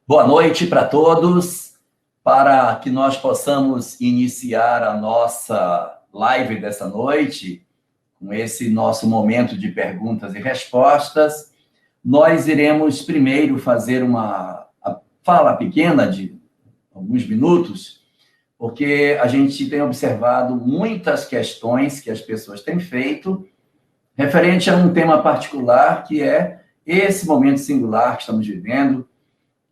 Boa noite para todos, para que nós possamos iniciar a nossa live dessa noite, com esse nosso momento de perguntas e respostas. Nós iremos primeiro fazer uma fala pequena de alguns minutos, porque a gente tem observado muitas questões que as pessoas têm feito referente a um tema particular, que é esse momento singular que estamos vivendo,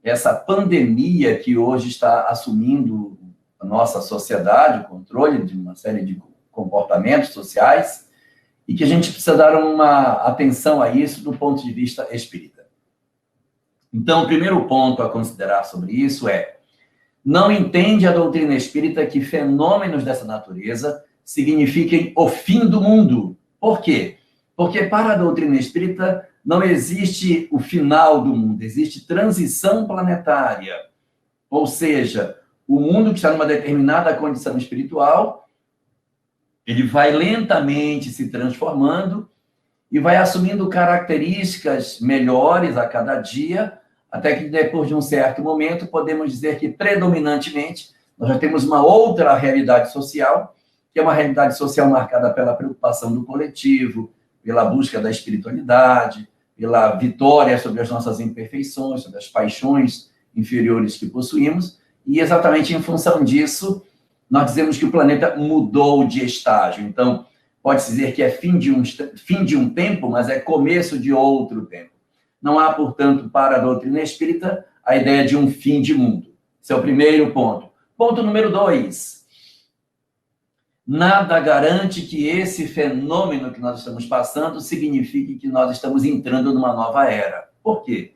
essa pandemia que hoje está assumindo a nossa sociedade, o controle de uma série de comportamentos sociais, e que a gente precisa dar uma atenção a isso do ponto de vista espírita. Então, o primeiro ponto a considerar sobre isso é: não entende a doutrina espírita que fenômenos dessa natureza signifiquem o fim do mundo. Por quê? Porque para a doutrina espírita não existe o final do mundo, existe transição planetária. Ou seja, o mundo que está numa determinada condição espiritual, ele vai lentamente se transformando e vai assumindo características melhores a cada dia, até que depois de um certo momento podemos dizer que predominantemente nós já temos uma outra realidade social, que é uma realidade social marcada pela preocupação do coletivo, pela busca da espiritualidade, pela vitória sobre as nossas imperfeições, sobre as paixões inferiores que possuímos, e exatamente em função disso, nós dizemos que o planeta mudou de estágio. Então, pode-se dizer que é fim de um tempo, mas é começo de outro tempo. Não há, portanto, para a doutrina espírita, a ideia de um fim de mundo. Esse é o primeiro ponto. Ponto número 2. Nada garante que esse fenômeno que nós estamos passando signifique que nós estamos entrando numa nova era. Por quê?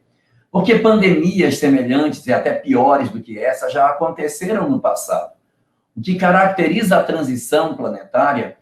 Porque pandemias semelhantes e até piores do que essa já aconteceram no passado. O que caracteriza a transição planetária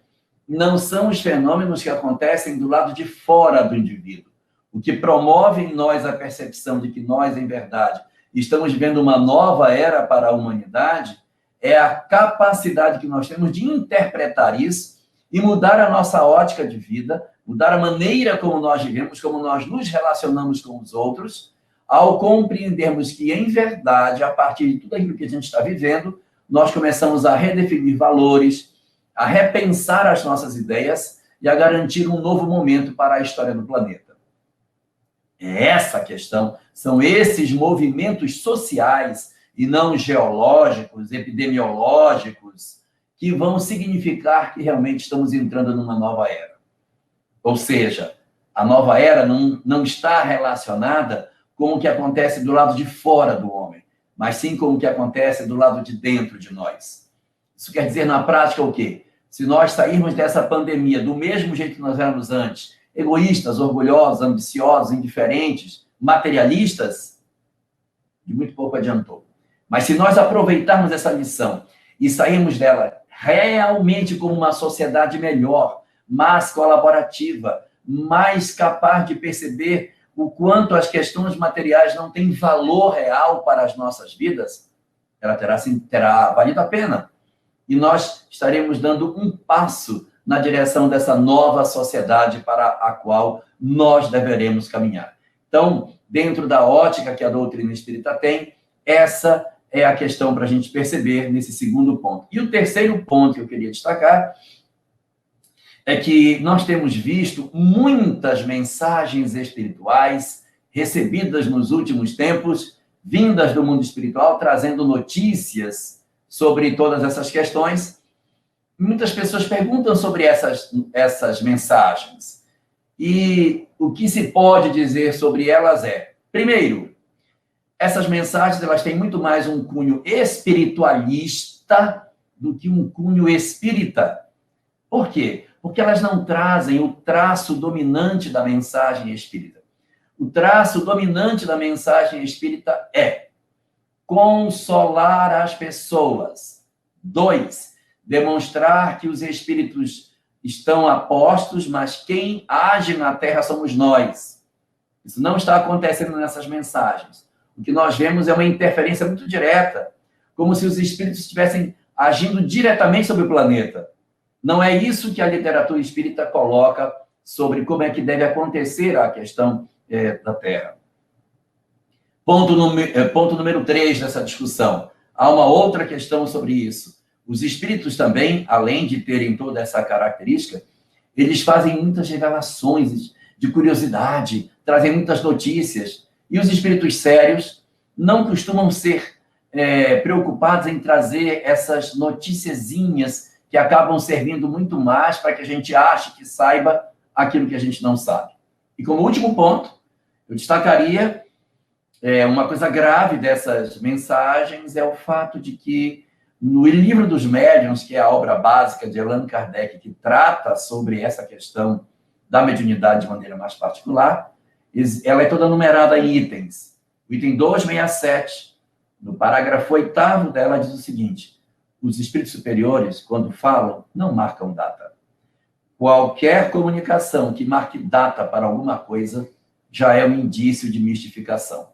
não são os fenômenos que acontecem do lado de fora do indivíduo. O que promove em nós a percepção de que nós, em verdade, estamos vivendo uma nova era para a humanidade é a capacidade que nós temos de interpretar isso e mudar a nossa ótica de vida, mudar a maneira como nós vivemos, como nós nos relacionamos com os outros, ao compreendermos que, em verdade, a partir de tudo aquilo que a gente está vivendo, nós começamos a redefinir valores, a repensar as nossas ideias e a garantir um novo momento para a história do planeta. É essa a questão, são esses movimentos sociais e não geológicos, epidemiológicos, que vão significar que realmente estamos entrando numa nova era. Ou seja, a nova era não está relacionada com o que acontece do lado de fora do homem, mas sim com o que acontece do lado de dentro de nós. Isso quer dizer, na prática, o quê? Se nós sairmos dessa pandemia do mesmo jeito que nós éramos antes, egoístas, orgulhosos, ambiciosos, indiferentes, materialistas, de muito pouco adiantou. Mas se nós aproveitarmos essa lição e sairmos dela realmente como uma sociedade melhor, mais colaborativa, mais capaz de perceber o quanto as questões materiais não têm valor real para as nossas vidas, ela terá valido a pena. E nós estaremos dando um passo na direção dessa nova sociedade para a qual nós deveremos caminhar. Então, dentro da ótica que a doutrina espírita tem, essa é a questão para a gente perceber nesse segundo ponto. E o terceiro ponto que eu queria destacar é que nós temos visto muitas mensagens espirituais recebidas nos últimos tempos, vindas do mundo espiritual, trazendo notícias sobre todas essas questões. Muitas pessoas perguntam sobre essas mensagens. E o que se pode dizer sobre elas é, primeiro, essas mensagens elas têm muito mais um cunho espiritualista do que um cunho espírita. Por quê? Porque elas não trazem o traço dominante da mensagem espírita. O traço dominante da mensagem espírita é consolar as pessoas. 2, demonstrar que os espíritos estão a postos, mas quem age na Terra somos nós. Isso não está acontecendo nessas mensagens. O que nós vemos é uma interferência muito direta, como se os espíritos estivessem agindo diretamente sobre o planeta. Não é isso que a literatura espírita coloca sobre como é que deve acontecer a questão da Terra. Ponto número 3 dessa discussão. Há uma outra questão sobre isso. Os espíritos também, além de terem toda essa característica, eles fazem muitas revelações de curiosidade, trazem muitas notícias. E os espíritos sérios não costumam ser preocupados em trazer essas noticiazinhas que acabam servindo muito mais para que a gente ache que saiba aquilo que a gente não sabe. E como último ponto, eu destacaria uma coisa grave dessas mensagens é o fato de que no Livro dos Médiuns, que é a obra básica de Allan Kardec, que trata sobre essa questão da mediunidade de maneira mais particular, ela é toda numerada em itens. O item 267, no parágrafo 8º dela, diz o seguinte: os espíritos superiores, quando falam, não marcam data. Qualquer comunicação que marque data para alguma coisa já é um indício de mistificação.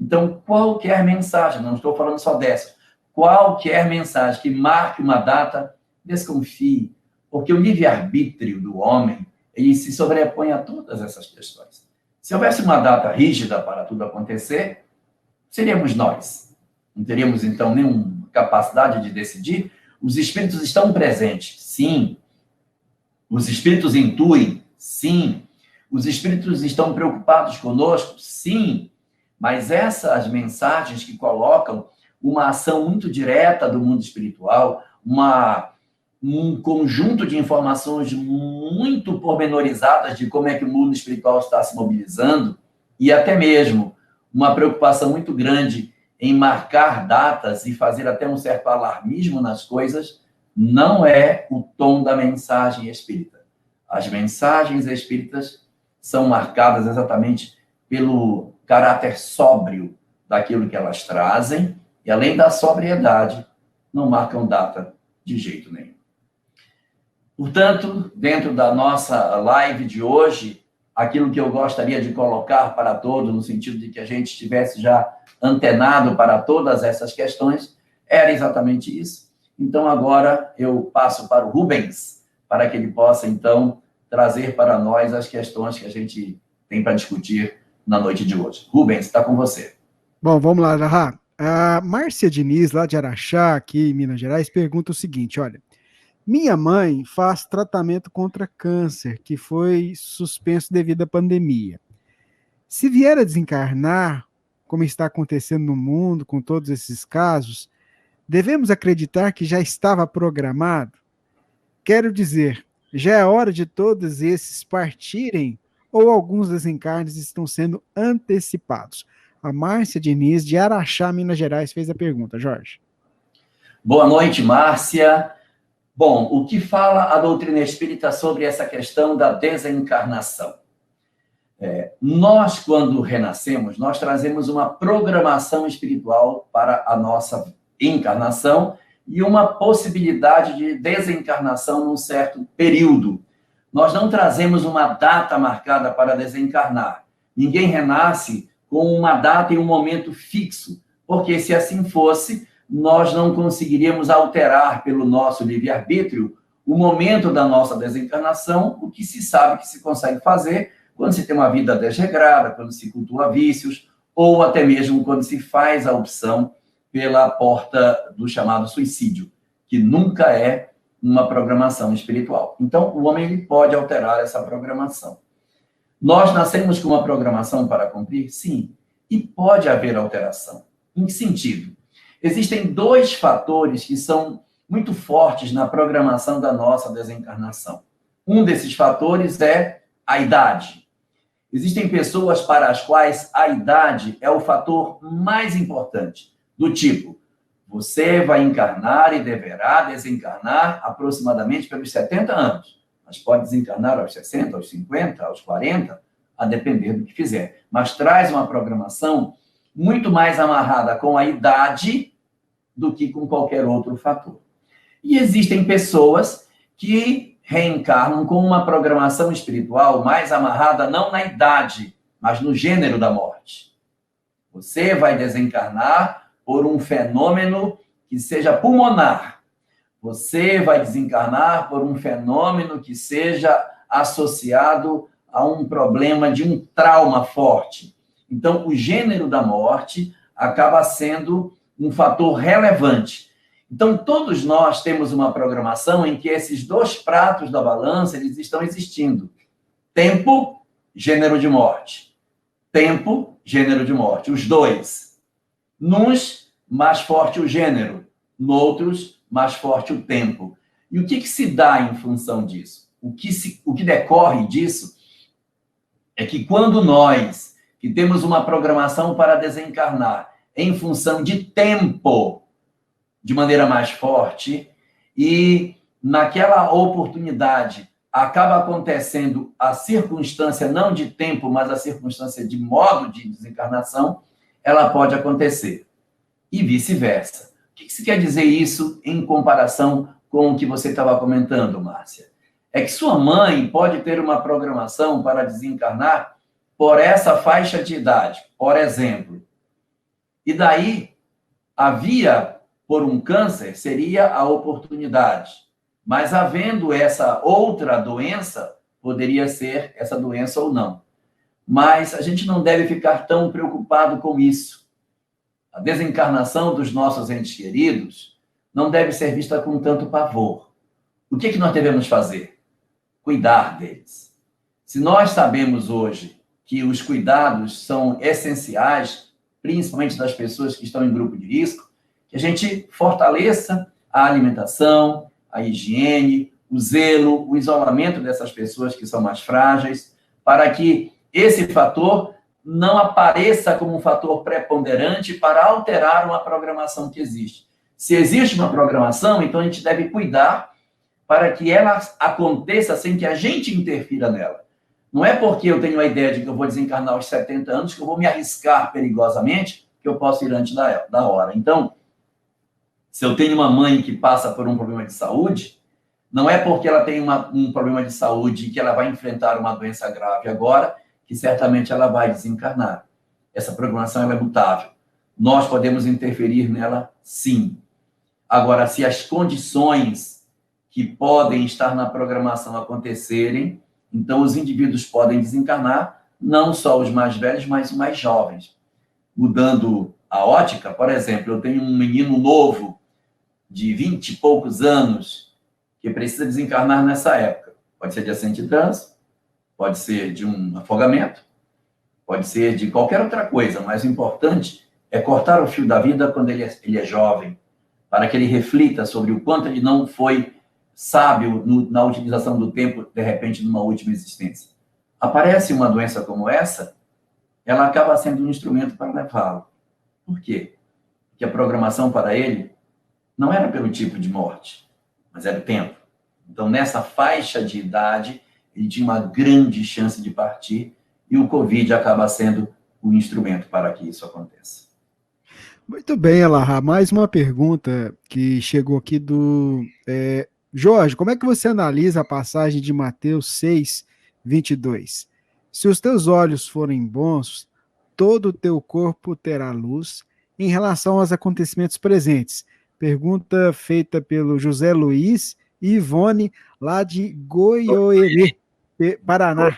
Então, qualquer mensagem, não estou falando só dessa, qualquer mensagem que marque uma data, desconfie, porque o livre-arbítrio do homem, ele se sobrepõe a todas essas questões. Se houvesse uma data rígida para tudo acontecer, seríamos nós. Não teríamos, então, nenhuma capacidade de decidir. Os espíritos estão presentes, sim. Os espíritos intuem, sim. Os espíritos estão preocupados conosco, sim. Mas essas mensagens que colocam uma ação muito direta do mundo espiritual, um conjunto de informações muito pormenorizadas de como é que o mundo espiritual está se mobilizando, e até mesmo uma preocupação muito grande em marcar datas e fazer até um certo alarmismo nas coisas, não é o tom da mensagem espírita. As mensagens espíritas são marcadas exatamente pelo caráter sóbrio daquilo que elas trazem, e além da sobriedade, não marcam data de jeito nenhum. Portanto, dentro da nossa live de hoje, aquilo que eu gostaria de colocar para todos, no sentido de que a gente estivesse já antenado para todas essas questões, era exatamente isso. Então, agora eu passo para o Rubens, para que ele possa, então, trazer para nós as questões que a gente tem para discutir na noite de hoje. Rubens, está com você. Bom, vamos lá, Jarrá. A Márcia Diniz, lá de Araxá, aqui em Minas Gerais, pergunta o seguinte, olha, minha mãe faz tratamento contra câncer, que foi suspenso devido à pandemia. Se vier a desencarnar, como está acontecendo no mundo, com todos esses casos, devemos acreditar que já estava programado? Quero dizer, já é hora de todos esses partirem ou alguns desencarnes estão sendo antecipados? A Márcia Diniz, de Araxá, Minas Gerais, fez a pergunta. Jorge. Boa noite, Márcia. Bom, o que fala a doutrina espírita sobre essa questão da desencarnação? Nós, quando renascemos, nós trazemos uma programação espiritual para a nossa encarnação e uma possibilidade de desencarnação num certo período. Nós não trazemos uma data marcada para desencarnar. Ninguém renasce com uma data e um momento fixo, porque se assim fosse, nós não conseguiríamos alterar pelo nosso livre-arbítrio o momento da nossa desencarnação, o que se sabe que se consegue fazer quando se tem uma vida desregrada, quando se cultua vícios, ou até mesmo quando se faz a opção pela porta do chamado suicídio, que nunca é uma programação espiritual. Então, o homem ele pode alterar essa programação. Nós nascemos com uma programação para cumprir? Sim. E pode haver alteração. Em que sentido? Existem dois fatores que são muito fortes na programação da nossa desencarnação. Um desses fatores é a idade. Existem pessoas para as quais a idade é o fator mais importante, do tipo, você vai encarnar e deverá desencarnar aproximadamente pelos 70 anos, mas pode desencarnar aos 60, aos 50, aos 40, a depender do que fizer. Mas traz uma programação muito mais amarrada com a idade do que com qualquer outro fator. E existem pessoas que reencarnam com uma programação espiritual mais amarrada não na idade, mas no gênero da morte. Você vai desencarnar por um fenômeno que seja pulmonar. Você vai desencarnar por um fenômeno que seja associado a um problema de um trauma forte. Então, o gênero da morte acaba sendo um fator relevante. Então, todos nós temos uma programação em que esses dois pratos da balança, eles estão existindo. Tempo, gênero de morte. Tempo, gênero de morte. Os dois. Nos, mais forte o gênero. Noutros, mais forte o tempo. E o que se dá em função disso? O que decorre disso é que quando nós, que temos uma programação para desencarnar em função de tempo, de maneira mais forte, e naquela oportunidade acaba acontecendo a circunstância não de tempo, mas a circunstância de modo de desencarnação, ela pode acontecer. E vice-versa. O que se quer dizer isso em comparação com o que você estava comentando, Márcia? É que sua mãe pode ter uma programação para desencarnar por essa faixa de idade, por exemplo. E daí, a via por um câncer seria a oportunidade. Mas havendo essa outra doença, poderia ser essa doença ou não. Mas a gente não deve ficar tão preocupado com isso. A desencarnação dos nossos entes queridos não deve ser vista com tanto pavor. O que nós devemos fazer? Cuidar deles. Se nós sabemos hoje que os cuidados são essenciais, principalmente das pessoas que estão em grupo de risco, que a gente fortaleça a alimentação, a higiene, o zelo, o isolamento dessas pessoas que são mais frágeis, para que esse fator não apareça como um fator preponderante para alterar uma programação que existe. Se existe uma programação, então a gente deve cuidar para que ela aconteça sem que a gente interfira nela. Não é porque eu tenho a ideia de que eu vou desencarnar aos 70 anos que eu vou me arriscar perigosamente que eu posso ir antes da hora. Então, se eu tenho uma mãe que passa por um problema de saúde, não é porque ela tem um problema de saúde e que ela vai enfrentar uma doença grave agora, que certamente ela vai desencarnar. Essa programação ela é mutável. Nós podemos interferir nela, sim. Agora, se as condições que podem estar na programação acontecerem, então os indivíduos podem desencarnar, não só os mais velhos, mas os mais jovens. Mudando a ótica, por exemplo, eu tenho um menino novo, de 20 e poucos anos, que precisa desencarnar nessa época. Pode ser de acidente de trânsito, pode ser de um afogamento, pode ser de qualquer outra coisa, mas o importante é cortar o fio da vida quando ele é jovem, para que ele reflita sobre o quanto ele não foi sábio na utilização do tempo, de repente, numa última existência. Aparece uma doença como essa, ela acaba sendo um instrumento para levá-lo. Por quê? Porque a programação para ele não era pelo tipo de morte, mas era o tempo. Então, nessa faixa de idade, ele tinha uma grande chance de partir e o Covid acaba sendo o instrumento para que isso aconteça. Muito bem, Elahá. Mais uma pergunta que chegou aqui do Jorge. Como é que você analisa a passagem de Mateus 6, 22? Se os teus olhos forem bons, todo o teu corpo terá luz em relação aos acontecimentos presentes. Pergunta feita pelo José Luiz e Ivone, lá de Goiôerê, Paraná.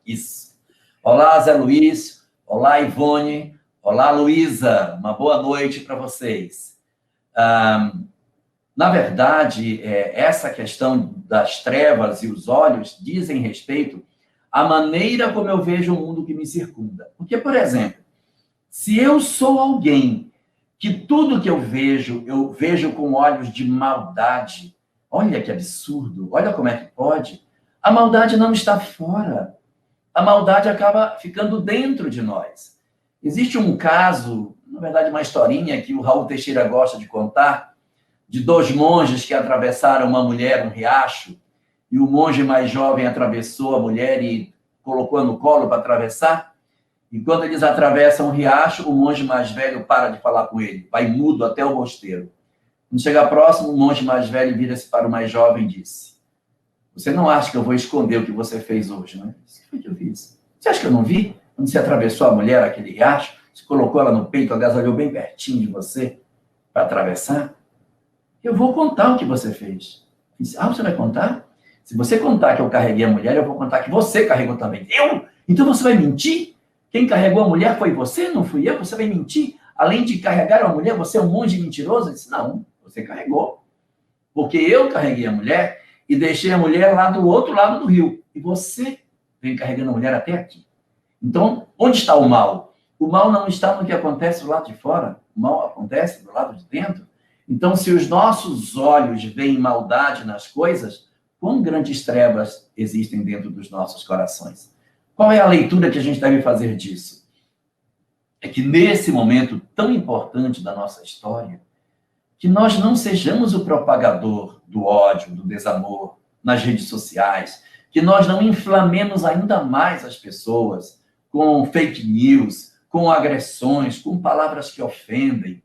Isso. Olá, Zé Luiz. Olá, Ivone. Olá, Luísa. Uma boa noite para vocês. Na verdade, essa questão das trevas e os olhos dizem respeito à maneira como eu vejo o mundo que me circunda. Porque, por exemplo, se eu sou alguém que tudo que eu vejo com olhos de maldade, olha que absurdo, olha como é que pode. A maldade não está fora. A maldade acaba ficando dentro de nós. Existe um caso, na verdade uma historinha que o Raul Teixeira gosta de contar, de dois monges que atravessaram uma mulher, um riacho, e o monge mais jovem atravessou a mulher e colocou no colo para atravessar. E quando eles atravessam o riacho, o monge mais velho para de falar com ele, vai mudo até o mosteiro. Quando chega próximo, o monge mais velho vira-se para o mais jovem e disse: você não acha que eu vou esconder o que você fez hoje, não é? Isso foi o que eu fiz. Você acha que eu não vi? Quando você atravessou a mulher, aquele riacho, você colocou ela no peito, aliás, olhou bem pertinho de você para atravessar? Eu vou contar o que você fez. Eu disse: você vai contar? Se você contar que eu carreguei a mulher, eu vou contar que você carregou também. Eu? Então você vai mentir? Quem carregou a mulher foi você, não fui eu? Você vai mentir? Além de carregar a mulher, você é um monge mentiroso? Eu disse, não, você carregou. Porque eu carreguei a mulher e deixei a mulher lá do outro lado do rio. E você vem carregando a mulher até aqui. Então, onde está o mal? O mal não está no que acontece do lado de fora. O mal acontece do lado de dentro. Então, se os nossos olhos veem maldade nas coisas, quão grandes trevas existem dentro dos nossos corações? Qual é a leitura que a gente deve fazer disso? É que nesse momento tão importante da nossa história, que nós não sejamos o propagador do ódio, do desamor nas redes sociais, que nós não inflamemos ainda mais as pessoas com fake news, com agressões, com palavras que ofendem,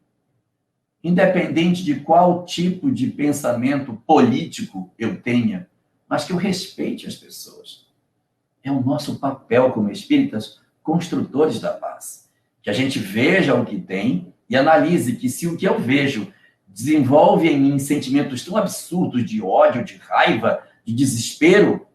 independente de qual tipo de pensamento político eu tenha, mas que eu respeite as pessoas. É o nosso papel como espíritas construtores da paz. Que a gente veja o que tem e analise que se o que eu vejo desenvolve em mim sentimentos tão absurdos de ódio, de raiva, de desespero,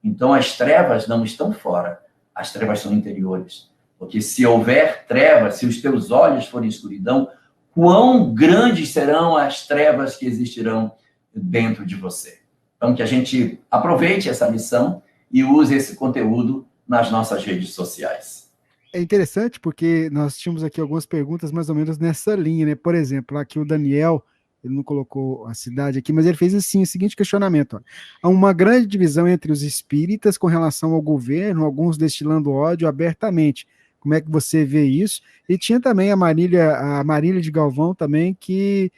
então as trevas não estão fora, as trevas são interiores. Porque se houver trevas, se os teus olhos forem escuridão, quão grandes serão as trevas que existirão dentro de você. Então, que a gente aproveite essa missão e use esse conteúdo nas nossas redes sociais. É interessante porque nós tínhamos aqui algumas perguntas mais ou menos nessa linha, né? Por exemplo, aqui o Daniel, ele não colocou a cidade aqui, mas ele fez assim, o seguinte questionamento. Ó. Há uma grande divisão entre os espíritas com relação ao governo, alguns destilando ódio abertamente. Como é que você vê isso? E tinha também a Marília de Galvão também, que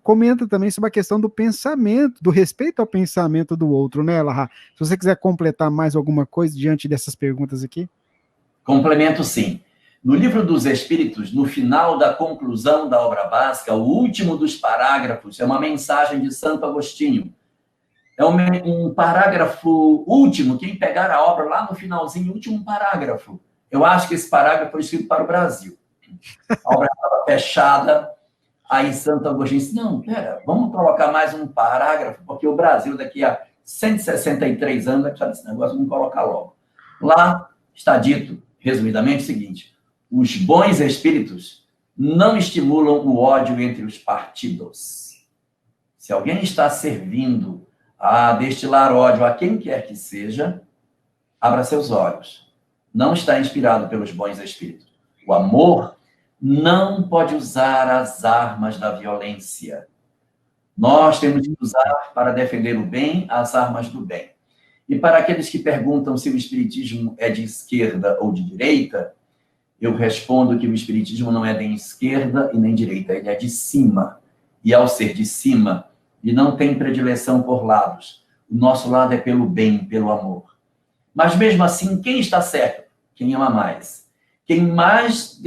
comenta também sobre a questão do pensamento, do respeito ao pensamento do outro, né, Elahá? Se você quiser completar mais alguma coisa diante dessas perguntas aqui. Complemento, sim. No Livro dos Espíritos, no final da conclusão da obra básica, o último dos parágrafos é uma mensagem de Santo Agostinho. É um parágrafo último, quem pegar a obra lá no finalzinho, último parágrafo. Eu acho que esse parágrafo foi escrito para o Brasil. A obra estava fechada, aí Santo Agostinho disse, não, pera, vamos colocar mais um parágrafo, porque o Brasil daqui a 163 anos vai precisar desse negócio, vamos colocar logo. Lá está dito, resumidamente, o seguinte, os bons espíritos não estimulam o ódio entre os partidos. Se alguém está servindo a destilar ódio a quem quer que seja, abra seus olhos. Não está inspirado pelos bons espíritos. O amor não pode usar as armas da violência. Nós temos que usar para defender o bem as armas do bem. E para aqueles que perguntam se o espiritismo é de esquerda ou de direita, eu respondo que o espiritismo não é nem esquerda e nem direita, ele é de cima. E ao ser de cima, ele não tem predileção por lados. O nosso lado é pelo bem, pelo amor. Mas mesmo assim, quem está certo? Quem ama mais. Quem mais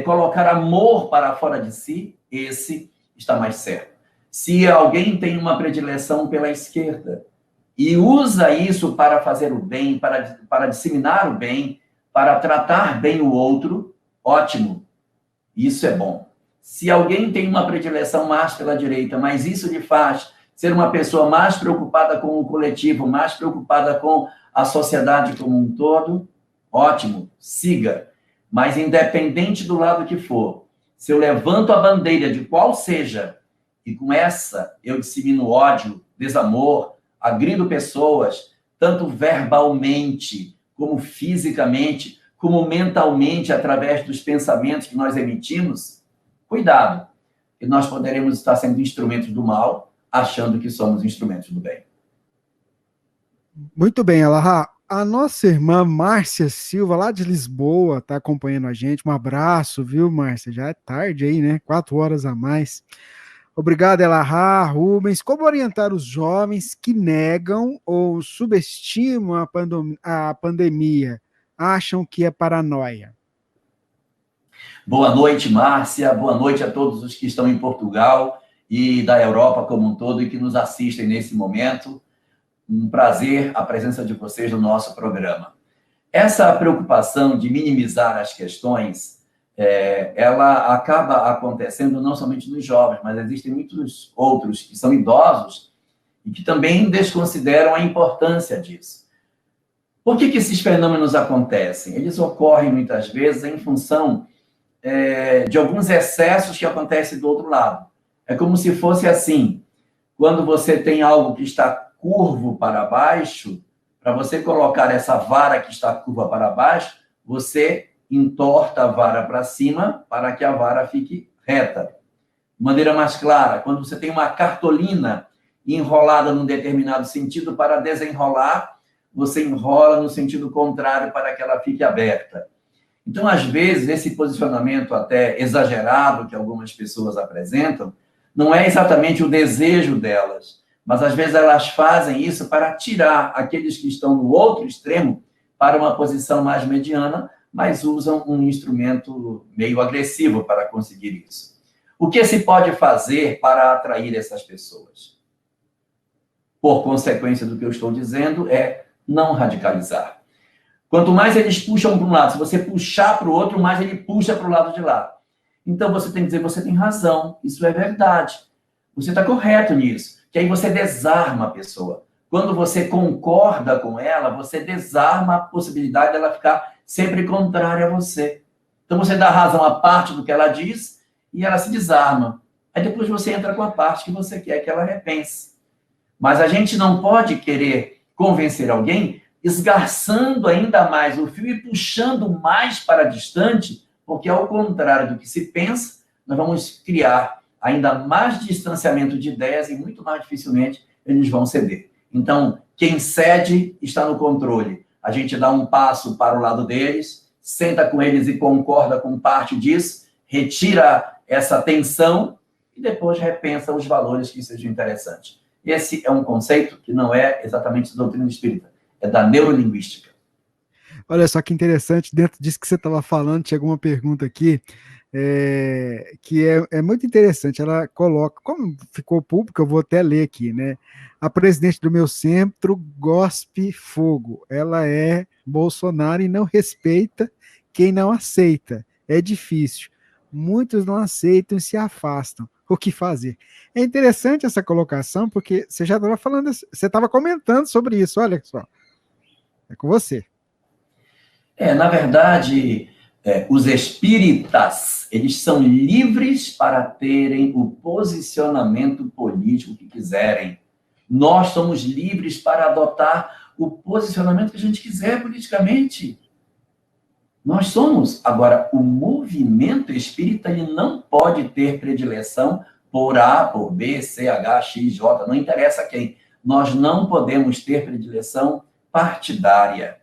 colocar amor para fora de si, esse está mais certo. Se alguém tem uma predileção pela esquerda e usa isso para fazer o bem, para disseminar o bem, para tratar bem o outro, ótimo. Isso é bom. Se alguém tem uma predileção mais pela direita, mas isso lhe faz ser uma pessoa mais preocupada com o coletivo, mais preocupada com a sociedade como um todo, ótimo, siga. Mas independente do lado que for, se eu levanto a bandeira de qual seja, e com essa eu dissemino ódio, desamor, agrido pessoas, tanto verbalmente, como fisicamente, como mentalmente, através dos pensamentos que nós emitimos, cuidado, que nós poderemos estar sendo instrumentos do mal, achando que somos instrumentos do bem. Muito bem, Elahá. A nossa irmã Márcia Silva, lá de Lisboa, está acompanhando a gente. Um abraço, viu, Márcia? Já é tarde aí, né? 4 horas a mais. Obrigado, Elahá, Rubens. Como orientar os jovens que negam ou subestimam a pandemia? Acham que é paranoia? Boa noite, Márcia. Boa noite a todos os que estão em Portugal e da Europa como um todo e que nos assistem nesse momento. Um prazer a presença de vocês no nosso programa. Essa preocupação de minimizar as questões, ela acaba acontecendo não somente nos jovens, mas existem muitos outros que são idosos e que também desconsideram a importância disso. Por que esses fenômenos acontecem? Eles ocorrem muitas vezes em função de alguns excessos que acontecem do outro lado. É como se fosse assim, quando você tem algo que está curvo para baixo, para você colocar essa vara que está curva para baixo, você entorta a vara para cima para que a vara fique reta. De maneira mais clara, quando você tem uma cartolina enrolada num determinado sentido, para desenrolar, você enrola no sentido contrário para que ela fique aberta. Então, às vezes, esse posicionamento até exagerado que algumas pessoas apresentam, não é exatamente o desejo delas, mas às vezes elas fazem isso para tirar aqueles que estão no outro extremo para uma posição mais mediana, mas usam um instrumento meio agressivo para conseguir isso. O que se pode fazer para atrair essas pessoas? Por consequência do que eu estou dizendo, é não radicalizar. Quanto mais eles puxam para um lado, se você puxar para o outro, mais ele puxa para o lado de lá. Então você tem que dizer, você tem razão, isso é verdade. Você está correto nisso. Que aí você desarma a pessoa. Quando você concorda com ela, você desarma a possibilidade dela ficar sempre contrária a você. Então você dá razão a parte do que ela diz e ela se desarma. Aí depois você entra com a parte que você quer que ela repense. Mas a gente não pode querer convencer alguém esgarçando ainda mais o fio e puxando mais para distante, porque ao contrário do que se pensa, nós vamos criar ainda mais distanciamento de ideias e muito mais dificilmente eles vão ceder. Então, quem cede está no controle. A gente dá um passo para o lado deles, senta com eles e concorda com parte disso, retira essa tensão e depois repensa os valores que sejam interessantes. Esse é um conceito que não é exatamente da doutrina espírita, é da neurolinguística. Olha só que interessante, dentro disso que você estava falando, chegou uma pergunta aqui, que é muito interessante. Ela coloca, como ficou público, eu vou até ler aqui, né? A presidente do meu centro gospe fogo. Ela é Bolsonaro e não respeita quem não aceita. É difícil. Muitos não aceitam e se afastam. O que fazer? É interessante essa colocação, porque você já estava falando, você estava comentando sobre isso, olha só. É com você. Na verdade, os espíritas, eles são livres para terem o posicionamento político que quiserem. Nós somos livres para adotar o posicionamento que a gente quiser politicamente. Nós somos. Agora, o movimento espírita ele não pode ter predileção por A, por B, C, H, X, J, não interessa quem. Nós não podemos ter predileção partidária.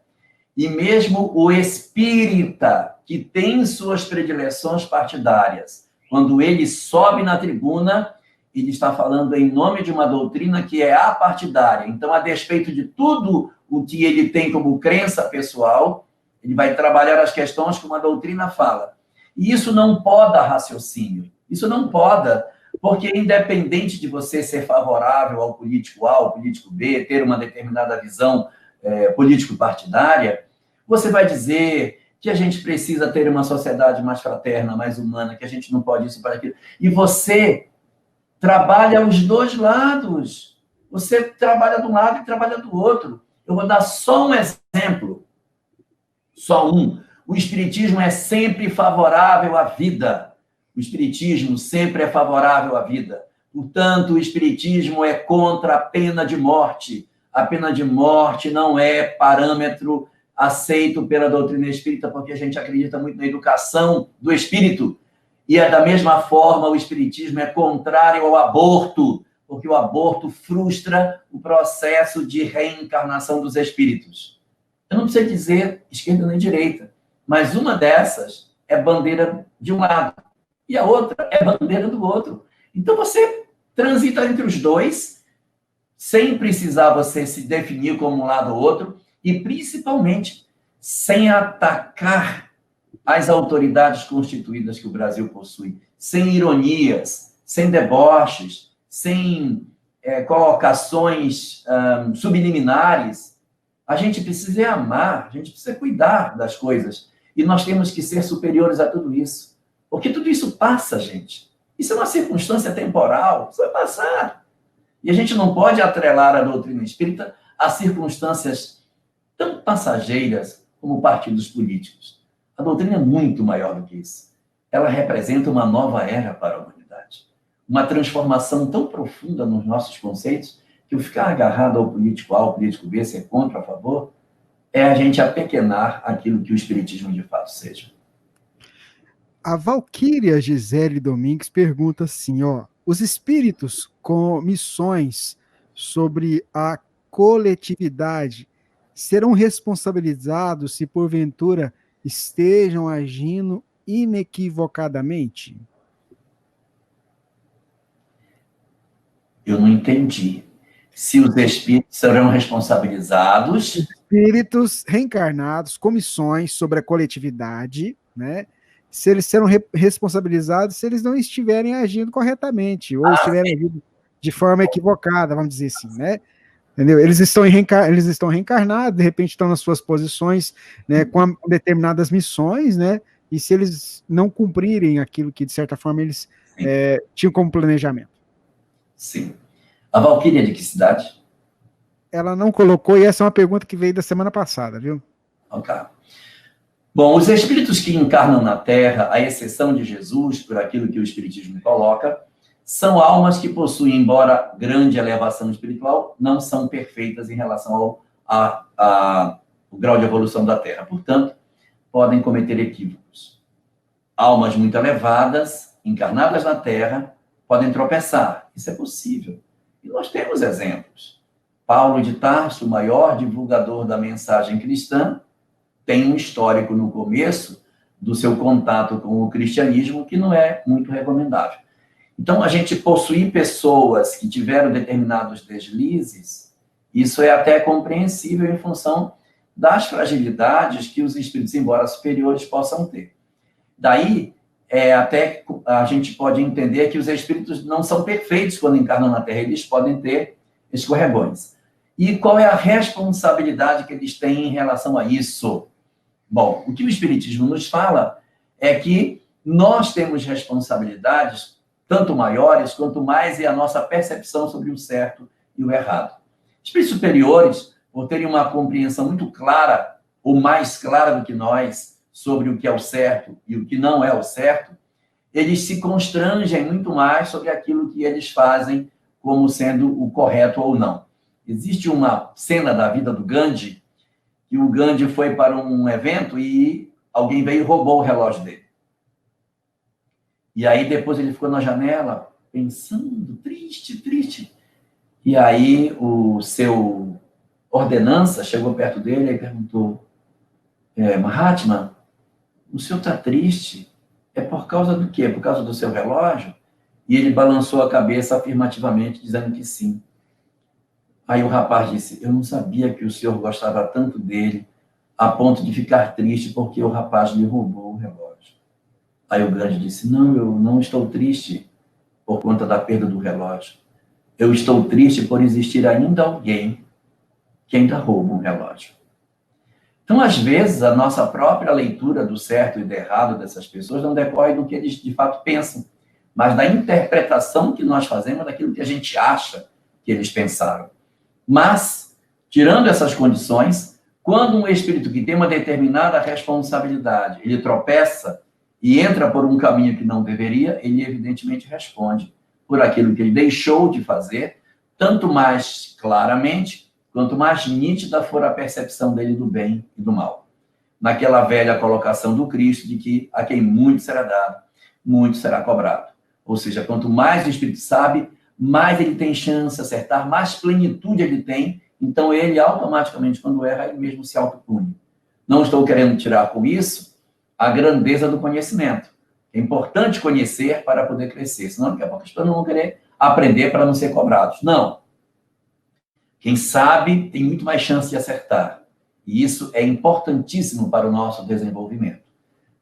E mesmo o espírita, que tem suas predileções partidárias, quando ele sobe na tribuna, ele está falando em nome de uma doutrina que é apartidária. Então, a despeito de tudo o que ele tem como crença pessoal, ele vai trabalhar as questões que uma doutrina fala. E isso não poda raciocínio. Isso não poda, porque independente de você ser favorável ao político A, ao político B, ter uma determinada visão político-partidária, você vai dizer que a gente precisa ter uma sociedade mais fraterna, mais humana, que a gente não pode isso para aquilo. E você trabalha os dois lados. Você trabalha de um lado e trabalha do outro. Eu vou dar só um exemplo. Só um. O espiritismo é sempre favorável à vida. O espiritismo sempre é favorável à vida. Portanto, o espiritismo é contra a pena de morte. A pena de morte não é parâmetro aceito pela doutrina espírita, porque a gente acredita muito na educação do espírito. E da mesma forma, o espiritismo é contrário ao aborto, porque o aborto frustra o processo de reencarnação dos espíritos. Eu não preciso dizer esquerda nem direita, mas uma dessas é bandeira de um lado e a outra é bandeira do outro. Então você transita entre os dois, sem precisar você se definir como um lado ou outro, e principalmente sem atacar as autoridades constituídas que o Brasil possui, sem ironias, sem deboches, sem colocações subliminares. A gente precisa amar, a gente precisa cuidar das coisas. E nós temos que ser superiores a tudo isso. Porque tudo isso passa, gente. Isso é uma circunstância temporal, isso vai passar. E a gente não pode atrelar a doutrina espírita a circunstâncias tão passageiras como partidos políticos. A doutrina é muito maior do que isso. Ela representa uma nova era para a humanidade. Uma transformação tão profunda nos nossos conceitos que o ficar agarrado ao político A, ao político B, ser contra, a favor, é a gente apequenar aquilo que o espiritismo de fato seja. A Valquíria Gisele Domingues pergunta assim, ó, os espíritos com missões sobre a coletividade serão responsabilizados se porventura estejam agindo inequivocadamente? Eu não entendi. Se os espíritos serão responsabilizados... Espíritos reencarnados, comissões sobre a coletividade, né? Se eles serão responsabilizados se eles não estiverem agindo corretamente, ou estiverem agindo de forma equivocada, vamos dizer assim, né? Entendeu? Eles estão reencarnados, de repente estão nas suas posições, né, com determinadas missões, né? E se eles não cumprirem aquilo que, de certa forma, eles tinham como planejamento. Sim. A Valquíria é de que cidade? Ela não colocou, e essa é uma pergunta que veio da semana passada, viu? Ok. Bom, os espíritos que encarnam na Terra, à exceção de Jesus, por aquilo que o Espiritismo coloca, são almas que possuem, embora grande elevação espiritual, não são perfeitas em relação ao grau de evolução da Terra. Portanto, podem cometer equívocos. Almas muito elevadas, encarnadas na Terra, podem tropeçar. Isso é possível. E nós temos exemplos. Paulo de Tarso, o maior divulgador da mensagem cristã, tem um histórico no começo do seu contato com o cristianismo que não é muito recomendável. Então, a gente possuir pessoas que tiveram determinados deslizes, isso é até compreensível em função das fragilidades que os espíritos, embora superiores, possam ter. Daí, até a gente pode entender que os espíritos não são perfeitos quando encarnam na Terra, eles podem ter escorregões. E qual é a responsabilidade que eles têm em relação a isso? Bom, o que o Espiritismo nos fala é que nós temos responsabilidades tanto maiores, quanto mais é a nossa percepção sobre o certo e o errado. Espíritos superiores, por terem uma compreensão muito clara, ou mais clara do que nós, sobre o que é o certo e o que não é o certo, eles se constrangem muito mais sobre aquilo que eles fazem como sendo o correto ou não. Existe uma cena da vida do Gandhi, que o Gandhi foi para um evento e alguém veio e roubou o relógio dele. E aí depois ele ficou na janela, pensando, triste. E aí o seu ordenança chegou perto dele e perguntou, Mahatma, o senhor está triste? É por causa do quê? Por causa do seu relógio? E ele balançou a cabeça afirmativamente, dizendo que sim. Aí o rapaz disse, eu não sabia que o senhor gostava tanto dele, a ponto de ficar triste porque o rapaz lhe roubou o relógio. Aí o Gandhi disse, não, eu não estou triste por conta da perda do relógio. Eu estou triste por existir ainda alguém que ainda rouba um relógio. Então, às vezes, a nossa própria leitura do certo e do errado dessas pessoas não decorre do que eles de fato pensam, mas da interpretação que nós fazemos daquilo que a gente acha que eles pensaram. Mas, tirando essas condições, quando um espírito que tem uma determinada responsabilidade, ele tropeça e entra por um caminho que não deveria, ele evidentemente responde por aquilo que ele deixou de fazer, tanto mais claramente, quanto mais nítida for a percepção dele do bem e do mal. Naquela velha colocação do Cristo de que a quem muito será dado, muito será cobrado. Ou seja, quanto mais o espírito sabe, mais ele tem chance de acertar, mais plenitude ele tem, então ele automaticamente, quando erra, ele mesmo se autopune. Não estou querendo tirar com isso a grandeza do conhecimento. É importante conhecer para poder crescer, senão daqui a pouco as pessoas não vão querer aprender para não ser cobrados. Não. Quem sabe tem muito mais chance de acertar. E isso é importantíssimo para o nosso desenvolvimento.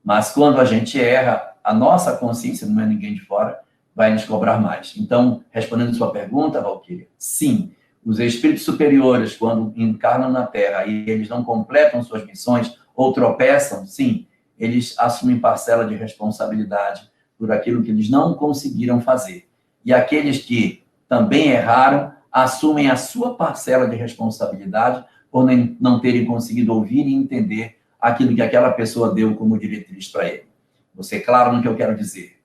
Mas quando a gente erra, a nossa consciência, não é ninguém de fora, vai nos cobrar mais. Então, respondendo a sua pergunta, Valquíria, sim, os espíritos superiores, quando encarnam na Terra e eles não completam suas missões ou tropeçam, sim, eles assumem parcela de responsabilidade por aquilo que eles não conseguiram fazer. E aqueles que também erraram, assumem a sua parcela de responsabilidade por não terem conseguido ouvir e entender aquilo que aquela pessoa deu como diretriz para ele. Vou ser claro no que eu quero dizer.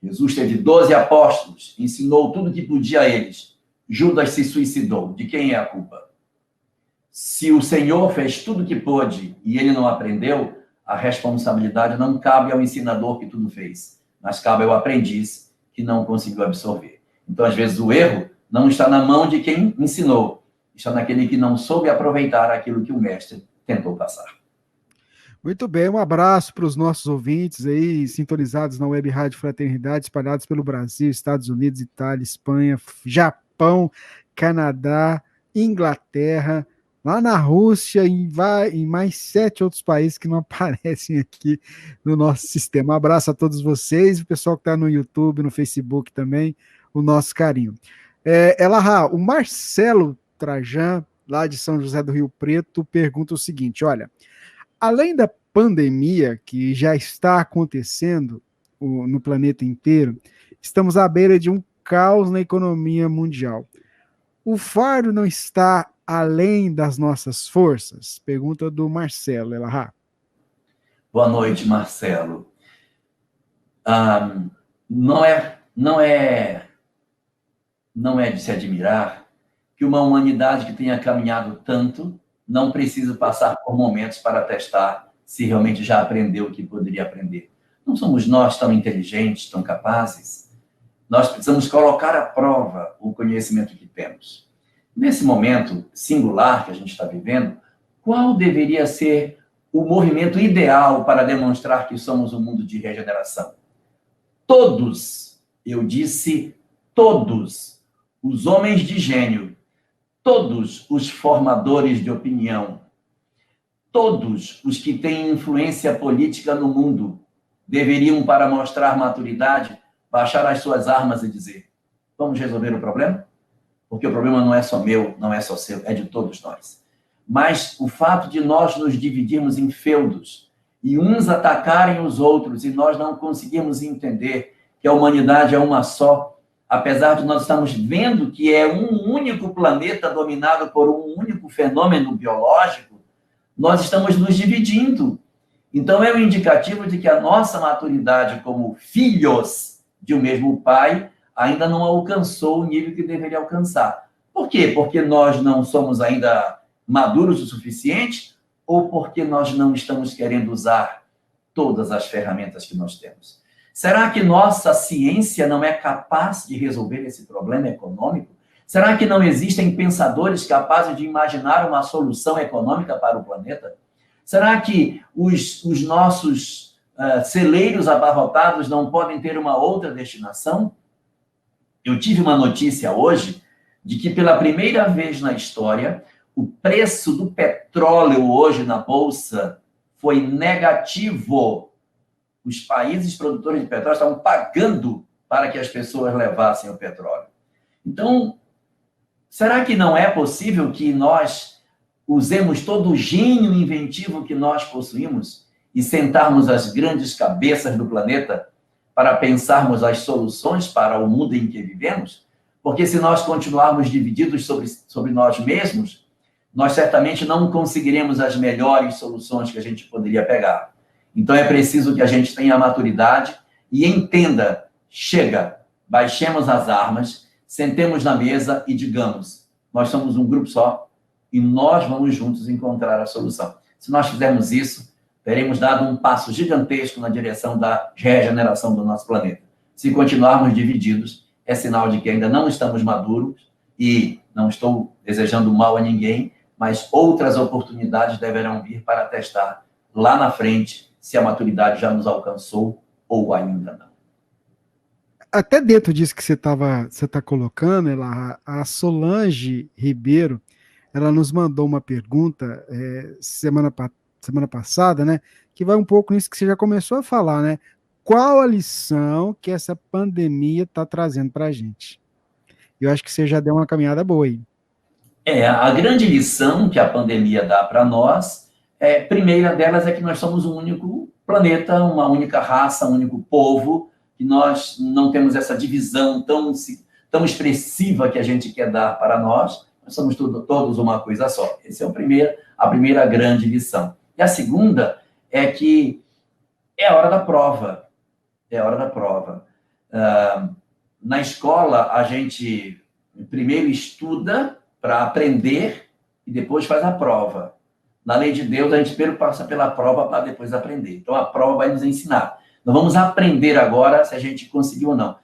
Jesus teve 12 apóstolos, ensinou tudo o que podia a eles. Judas se suicidou. De quem é a culpa? Se o Senhor fez tudo o que pôde e ele não aprendeu, a responsabilidade não cabe ao ensinador que tudo fez, mas cabe ao aprendiz que não conseguiu absorver. Então, às vezes, o erro não está na mão de quem ensinou, está naquele que não soube aproveitar aquilo que o mestre tentou passar. Muito bem, um abraço para os nossos ouvintes aí, sintonizados na Web Rádio Fraternidade, espalhados pelo Brasil, Estados Unidos, Itália, Espanha, Japão, Canadá, Inglaterra, lá na Rússia e em mais 7 outros países que não aparecem aqui no nosso sistema. Um abraço a todos vocês, o pessoal que está no YouTube, no Facebook também, o nosso carinho. Elahá, o Marcelo Trajan, lá de São José do Rio Preto, pergunta o seguinte, olha, além da pandemia que já está acontecendo no planeta inteiro, estamos à beira de um caos na economia mundial. O fardo não está além das nossas forças? Pergunta do Marcelo Elahá. Boa noite, Marcelo. Não é de se admirar que uma humanidade que tenha caminhado tanto não precisa passar por momentos para testar se realmente já aprendeu o que poderia aprender. Não somos nós tão inteligentes, tão capazes? Nós precisamos colocar à prova o conhecimento que temos. Nesse momento singular que a gente está vivendo, qual deveria ser o movimento ideal para demonstrar que somos um mundo de regeneração? Todos, eu disse todos, os homens de gênio, todos os formadores de opinião, todos os que têm influência política no mundo deveriam, para mostrar maturidade, baixar as suas armas e dizer: vamos resolver o problema? Porque o problema não é só meu, não é só seu, é de todos nós. Mas o fato de nós nos dividirmos em feudos e uns atacarem os outros e nós não conseguirmos entender que a humanidade é uma só, apesar de nós estarmos vendo que é um único planeta dominado por um único fenômeno biológico, nós estamos nos dividindo. Então, é um indicativo de que a nossa maturidade como filhos de um mesmo pai ainda não alcançou o nível que deveria alcançar. Por quê? Porque nós não somos ainda maduros o suficiente ou porque nós não estamos querendo usar todas as ferramentas que nós temos? Será que nossa ciência não é capaz de resolver esse problema econômico? Será que não existem pensadores capazes de imaginar uma solução econômica para o planeta? Será que os nossos celeiros abarrotados não podem ter uma outra destinação? Eu tive uma notícia hoje de que, pela primeira vez na história, o preço do petróleo hoje na Bolsa foi negativo. Os países produtores de petróleo estavam pagando para que as pessoas levassem o petróleo. Então, será que não é possível que nós usemos todo o gênio inventivo que nós possuímos e sentarmos as grandes cabeças do planeta para pensarmos as soluções para o mundo em que vivemos? Porque se nós continuarmos divididos sobre nós mesmos, nós certamente não conseguiremos as melhores soluções que a gente poderia pegar. Então é preciso que a gente tenha a maturidade e entenda, chega, baixemos as armas, sentemos na mesa e digamos, nós somos um grupo só e nós vamos juntos encontrar a solução. Se nós fizermos isso, teremos dado um passo gigantesco na direção da regeneração do nosso planeta. Se continuarmos divididos, é sinal de que ainda não estamos maduros e não estou desejando mal a ninguém, mas outras oportunidades deverão vir para testar lá na frente se a maturidade já nos alcançou ou ainda não. Até dentro disso que você está colocando, a Solange Ribeiro, ela nos mandou uma pergunta semana passada, né, que vai um pouco nisso que você já começou a falar, né? Qual a lição que essa pandemia está trazendo para a gente? Eu acho que você já deu uma caminhada boa aí. A grande lição que a pandemia dá para nós, primeira delas é que nós somos um único planeta, uma única raça, um único povo, que nós não temos essa divisão tão expressiva que a gente quer dar para nós, Nós somos todos uma coisa só. Essa é a primeira grande lição. E a segunda é que é a hora da prova. É a hora da prova. Na escola, a gente primeiro estuda para aprender e depois faz a prova. Na lei de Deus, a gente primeiro passa pela prova para depois aprender. Então, a prova vai nos ensinar. Nós vamos aprender agora se a gente conseguiu ou não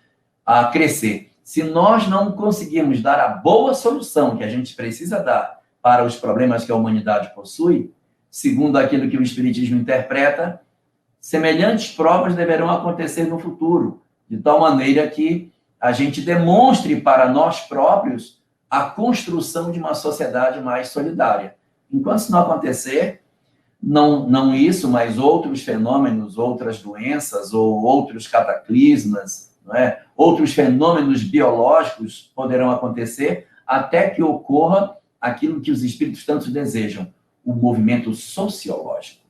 a crescer. Se nós não conseguirmos dar a boa solução que a gente precisa dar para os problemas que a humanidade possui, segundo aquilo que o Espiritismo interpreta, semelhantes provas deverão acontecer no futuro, de tal maneira que a gente demonstre para nós próprios a construção de uma sociedade mais solidária. Enquanto isso não acontecer, não isso, mas outros fenômenos, outras doenças ou outros cataclismas, não é? Outros fenômenos biológicos poderão acontecer até que ocorra aquilo que os espíritos tanto desejam, o movimento sociológico.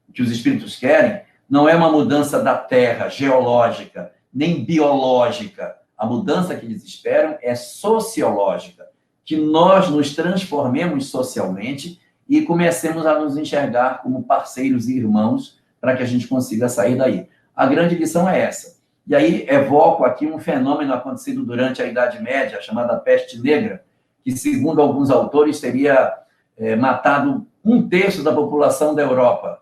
O que os espíritos querem não é uma mudança da Terra, geológica, nem biológica. A mudança que eles esperam é sociológica, que nós nos transformemos socialmente e comecemos a nos enxergar como parceiros e irmãos para que a gente consiga sair daí. A grande lição é essa. E aí evoco aqui um fenômeno acontecido durante a Idade Média, chamada peste negra, que, segundo alguns autores, teria matado 1/3 da população da Europa.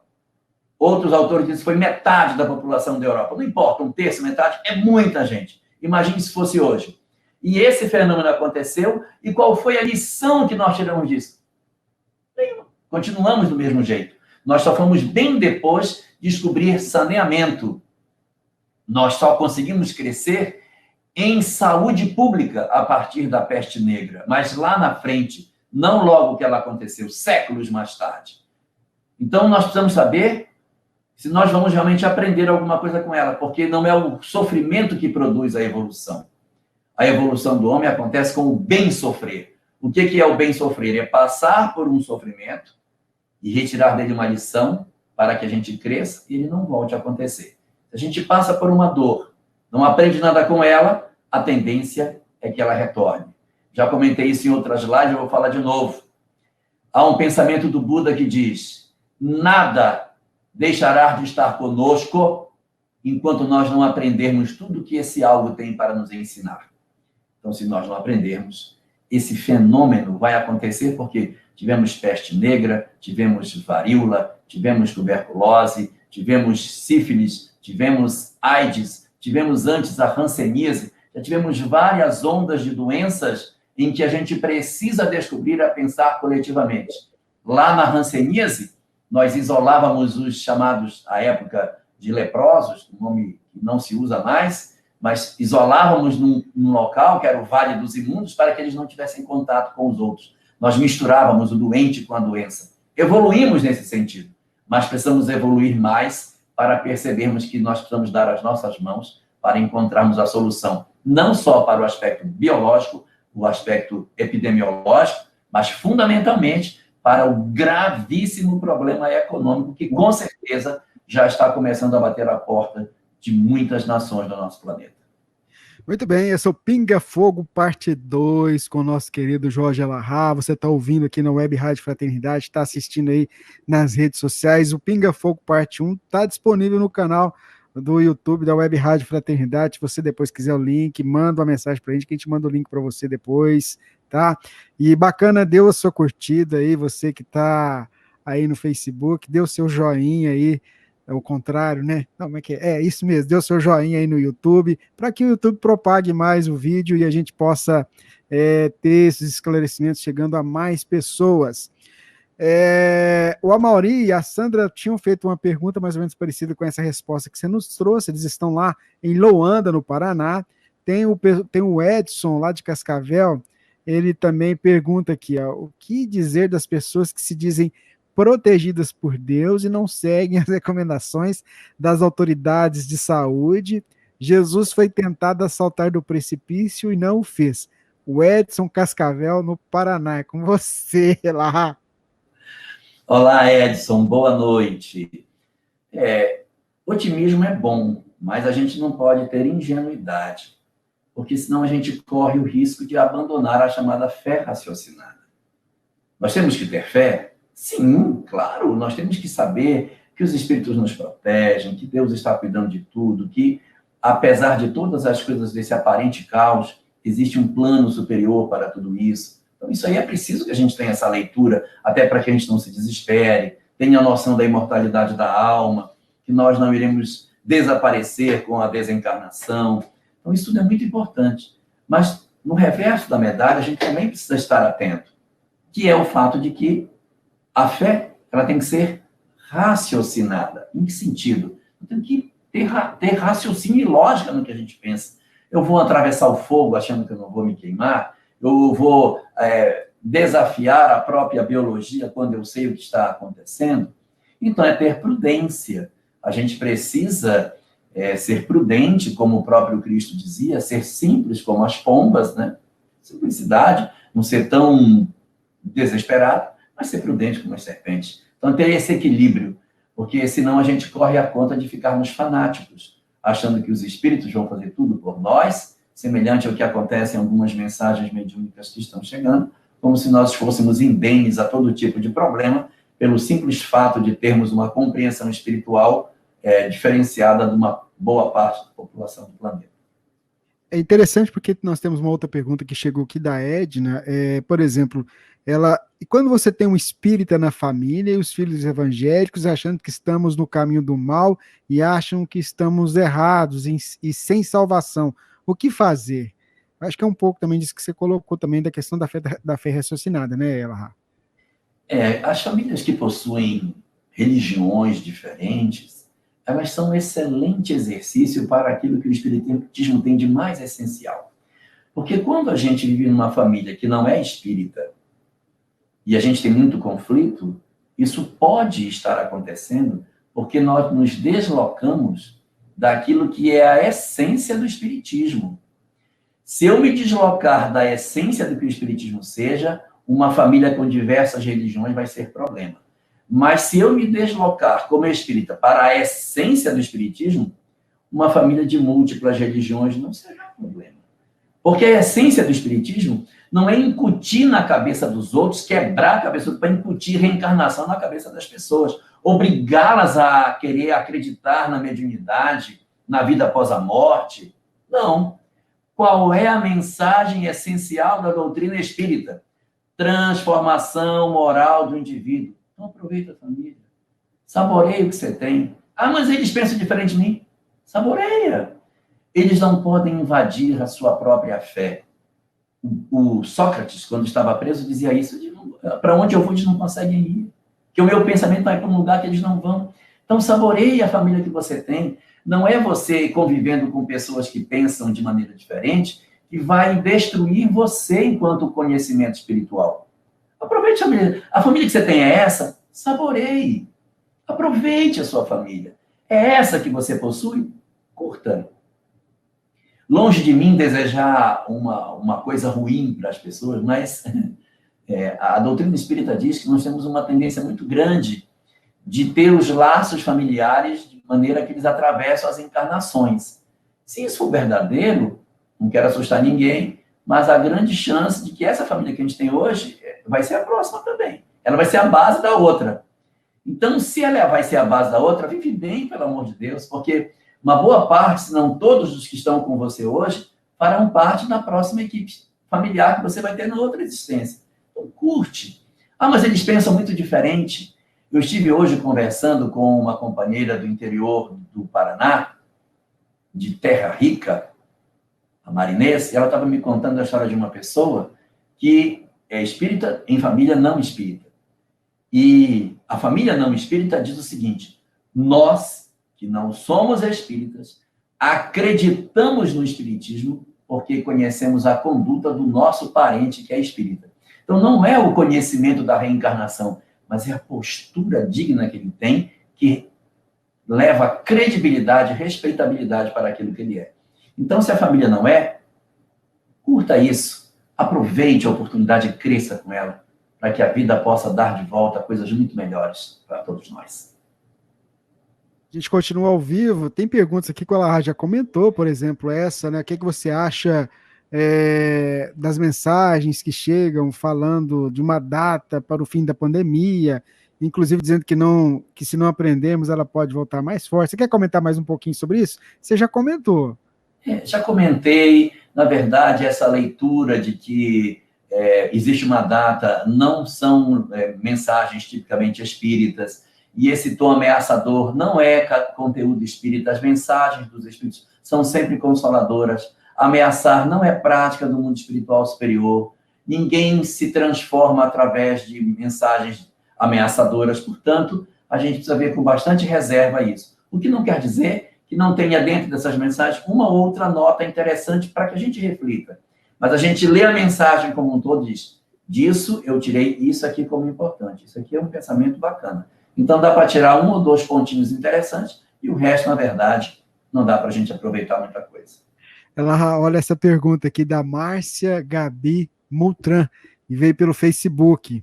Outros autores dizem que foi metade da população da Europa. Não importa, 1/3, metade, é muita gente. Imagine se fosse hoje. E esse fenômeno aconteceu, e qual foi a lição que nós tiramos disso? Nenhuma. Continuamos do mesmo jeito. Nós só fomos bem depois descobrir saneamento. Nós só conseguimos crescer em saúde pública a partir da peste negra, mas lá na frente, não logo que ela aconteceu, séculos mais tarde. Então, nós precisamos saber se nós vamos realmente aprender alguma coisa com ela, porque não é o sofrimento que produz a evolução. A evolução do homem acontece com o bem sofrer. O que é o bem sofrer? É passar por um sofrimento e retirar dele uma lição para que a gente cresça e ele não volte a acontecer. Se a gente passa por uma dor, não aprende nada com ela, a tendência é que ela retorne. Já comentei isso em outras lives, eu vou falar de novo. Há um pensamento do Buda que diz: nada deixará de estar conosco enquanto nós não aprendermos tudo que esse algo tem para nos ensinar. Então, se nós não aprendermos, esse fenômeno vai acontecer porque tivemos peste negra, tivemos varíola, tivemos tuberculose, tivemos sífilis, tivemos AIDS, tivemos antes a hanseníase, já tivemos várias ondas de doenças em que a gente precisa descobrir a pensar coletivamente. Lá na hanseníase, nós isolávamos os chamados, à época, de leprosos, um nome que não se usa mais, mas isolávamos num local, que era o Vale dos Imundos, para que eles não tivessem contato com os outros. Nós misturávamos o doente com a doença. Evoluímos nesse sentido, mas precisamos evoluir mais para percebermos que nós precisamos dar as nossas mãos para encontrarmos a solução, não só para o aspecto biológico, o aspecto epidemiológico, mas fundamentalmente para o gravíssimo problema econômico que, com certeza, já está começando a bater a porta de muitas nações do nosso planeta. Muito bem, esse é o Pinga Fogo, parte 2, com o nosso querido Jorge Elahá. Você está ouvindo aqui na Web Rádio Fraternidade, está assistindo aí nas redes sociais. O Pinga Fogo, parte 1, está disponível no canal do YouTube da Web Rádio Fraternidade. Se você depois quiser o link, manda uma mensagem para a gente manda o link para você depois, tá? E bacana, deu a sua curtida aí, você que está aí no Facebook, deu o seu joinha aí. É o contrário, né? Não, como é que é? É isso mesmo, dê o seu joinha aí no YouTube, para que o YouTube propague mais o vídeo e a gente possa ter esses esclarecimentos chegando a mais pessoas. O Amauri e a Sandra tinham feito uma pergunta mais ou menos parecida com essa resposta que você nos trouxe. Eles estão lá em Loanda, no Paraná. Tem o Edson, lá de Cascavel, ele também pergunta aqui, ó, o que dizer das pessoas que se dizem protegidas por Deus e não seguem as recomendações das autoridades de saúde? Jesus foi tentado a saltar do precipício e não o fez. O Edson Cascavel, no Paraná. É com você lá. Olá, Edson. Boa noite. Otimismo é bom, mas a gente não pode ter ingenuidade, porque senão a gente corre o risco de abandonar a chamada fé raciocinada. Nós temos que ter fé? Sim, claro, nós temos que saber que os espíritos nos protegem, que Deus está cuidando de tudo, que, apesar de todas as coisas desse aparente caos, existe um plano superior para tudo isso. Então, isso aí é preciso que a gente tenha essa leitura, até para que a gente não se desespere, tenha a noção da imortalidade da alma, que nós não iremos desaparecer com a desencarnação. Então, isso tudo é muito importante. Mas, no reverso da medalha, a gente também precisa estar atento, que é o fato de que a fé, ela tem que ser raciocinada. Em que sentido? Tem que ter raciocínio e lógica no que a gente pensa. Eu vou atravessar o fogo achando que eu não vou me queimar, eu vou desafiar a própria biologia quando eu sei o que está acontecendo. Então, é ter prudência. A gente precisa ser prudente, como o próprio Cristo dizia, ser simples como as pombas, né? Simplicidade, não ser tão desesperado, mas ser prudente como as serpentes. Então, ter esse equilíbrio, porque senão a gente corre a conta de ficarmos fanáticos, achando que os espíritos vão fazer tudo por nós, semelhante ao que acontece em algumas mensagens mediúnicas que estão chegando, como se nós fôssemos indenes a todo tipo de problema, pelo simples fato de termos uma compreensão espiritual diferenciada de uma boa parte da população do planeta. É interessante porque nós temos uma outra pergunta que chegou aqui da Edna, por exemplo, e quando você tem um espírita na família e os filhos evangélicos achando que estamos no caminho do mal e acham que estamos errados e sem salvação, o que fazer? Acho que é um pouco também disso que você colocou também da questão da fé raciocinada, né, Elahá? As famílias que possuem religiões diferentes, elas são um excelente exercício para aquilo que o espiritismo tem de mais essencial. Porque quando a gente vive numa família que não é espírita, e a gente tem muito conflito, isso pode estar acontecendo porque nós nos deslocamos daquilo que é a essência do espiritismo. Se eu me deslocar da essência do que o espiritismo seja, uma família com diversas religiões vai ser problema. Mas se eu me deslocar como espírita para a essência do espiritismo, uma família de múltiplas religiões não será problema. Porque a essência do espiritismo não é incutir na cabeça dos outros, quebrar a cabeça para incutir reencarnação na cabeça das pessoas, obrigá-las a querer acreditar na mediunidade, na vida após a morte. Não. Qual é a mensagem essencial da doutrina espírita? Transformação moral do indivíduo. Então aproveita a família. Saboreia o que você tem. Ah, mas eles pensam diferente de mim. Saboreia. Eles não podem invadir a sua própria fé. O Sócrates, quando estava preso, dizia isso: para onde eu vou, eles não conseguem ir. Que o meu pensamento vai para um lugar que eles não vão. Então, saboreie a família que você tem. Não é você convivendo com pessoas que pensam de maneira diferente que vai destruir você enquanto conhecimento espiritual. Aproveite a família. A família que você tem é essa? Saboreie. Aproveite a sua família. É essa que você possui? Curta. Longe de mim desejar uma coisa ruim para as pessoas, mas a doutrina espírita diz que nós temos uma tendência muito grande de ter os laços familiares de maneira que eles atravessam as encarnações. Se isso for verdadeiro, não quero assustar ninguém, mas há grande chance de que essa família que a gente tem hoje vai ser a próxima também. Ela vai ser a base da outra. Então, se ela vai ser a base da outra, vive bem, pelo amor de Deus, porque uma boa parte, se não todos os que estão com você hoje, farão parte da próxima equipe familiar que você vai ter na outra existência. Então, curte. Ah, mas eles pensam muito diferente. Eu estive hoje conversando com uma companheira do interior do Paraná, de Terra Rica, a Marinês, e ela estava me contando a história de uma pessoa que é espírita em família não espírita. E a família não espírita diz o seguinte: nós, que não somos espíritas, acreditamos no espiritismo porque conhecemos a conduta do nosso parente que é espírita. Então, não é o conhecimento da reencarnação, mas é a postura digna que ele tem que leva credibilidade, respeitabilidade para aquilo que ele é. Então, se a família não é, curta isso, aproveite a oportunidade e cresça com ela, para que a vida possa dar de volta coisas muito melhores para todos nós. A gente continua ao vivo, tem perguntas aqui que ela já comentou, por exemplo, essa, né? O que você acha das mensagens que chegam falando de uma data para o fim da pandemia, inclusive dizendo que se não aprendermos, ela pode voltar mais forte. Você quer comentar mais um pouquinho sobre isso? Você já comentou. Já comentei, na verdade, essa leitura de que existe uma data, não são mensagens tipicamente espíritas, e esse tom ameaçador não é conteúdo espírita, as mensagens dos espíritos são sempre consoladoras. Ameaçar não é prática do mundo espiritual superior, ninguém se transforma através de mensagens ameaçadoras, portanto, a gente precisa ver com bastante reserva isso. O que não quer dizer que não tenha dentro dessas mensagens uma outra nota interessante para que a gente reflita. Mas a gente lê a mensagem como um todo e diz, disso eu tirei isso aqui como importante, isso aqui é um pensamento bacana. Então dá para tirar um ou dois pontinhos interessantes e o resto, na verdade, não dá para a gente aproveitar muita coisa. Olha essa pergunta aqui da Márcia Gabi Multran, e veio pelo Facebook.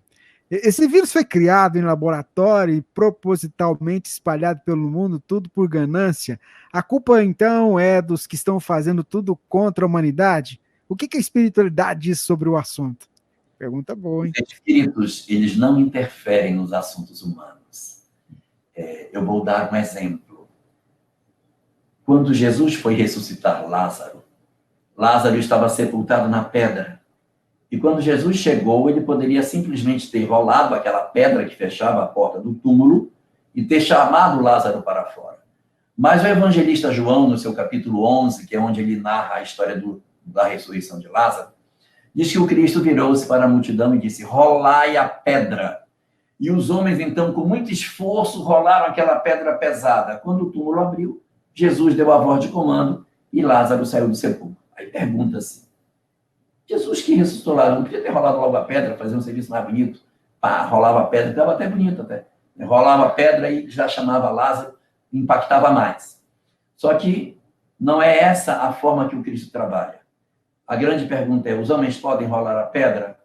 Esse vírus foi criado em laboratório e propositalmente espalhado pelo mundo, tudo por ganância. A culpa, então, é dos que estão fazendo tudo contra a humanidade? O que a espiritualidade diz sobre o assunto? Pergunta boa, hein? Os espíritos, eles não interferem nos assuntos humanos. Eu vou dar um exemplo. Quando Jesus foi ressuscitar Lázaro, Lázaro estava sepultado na pedra. E quando Jesus chegou, ele poderia simplesmente ter rolado aquela pedra que fechava a porta do túmulo e ter chamado Lázaro para fora. Mas o evangelista João, no seu capítulo 11, que é onde ele narra a história da ressurreição de Lázaro, diz que o Cristo virou-se para a multidão e disse, rolai a pedra. E os homens, então, com muito esforço, rolaram aquela pedra pesada. Quando o túmulo abriu, Jesus deu a voz de comando e Lázaro saiu do sepulcro. Aí pergunta-se, Jesus que ressuscitou Lázaro, não podia ter rolado logo a pedra, fazer um serviço mais bonito? Pá, rolava a pedra, estava até bonito até. Rolava a pedra e já chamava Lázaro, impactava mais. Só que não é essa a forma que o Cristo trabalha. A grande pergunta é, os homens podem rolar a pedra?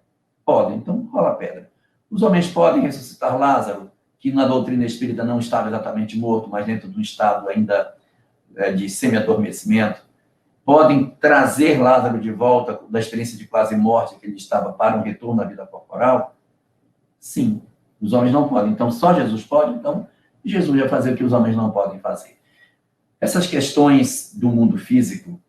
Podem, então rola a pedra. Os homens podem ressuscitar Lázaro, que na doutrina espírita não estava exatamente morto, mas dentro de um estado ainda de semi-adormecimento. Podem trazer Lázaro de volta da experiência de quase morte que ele estava para um retorno à vida corporal? Sim, os homens não podem. Então, só Jesus pode? Então, Jesus ia fazer o que os homens não podem fazer. Essas questões do mundo físico,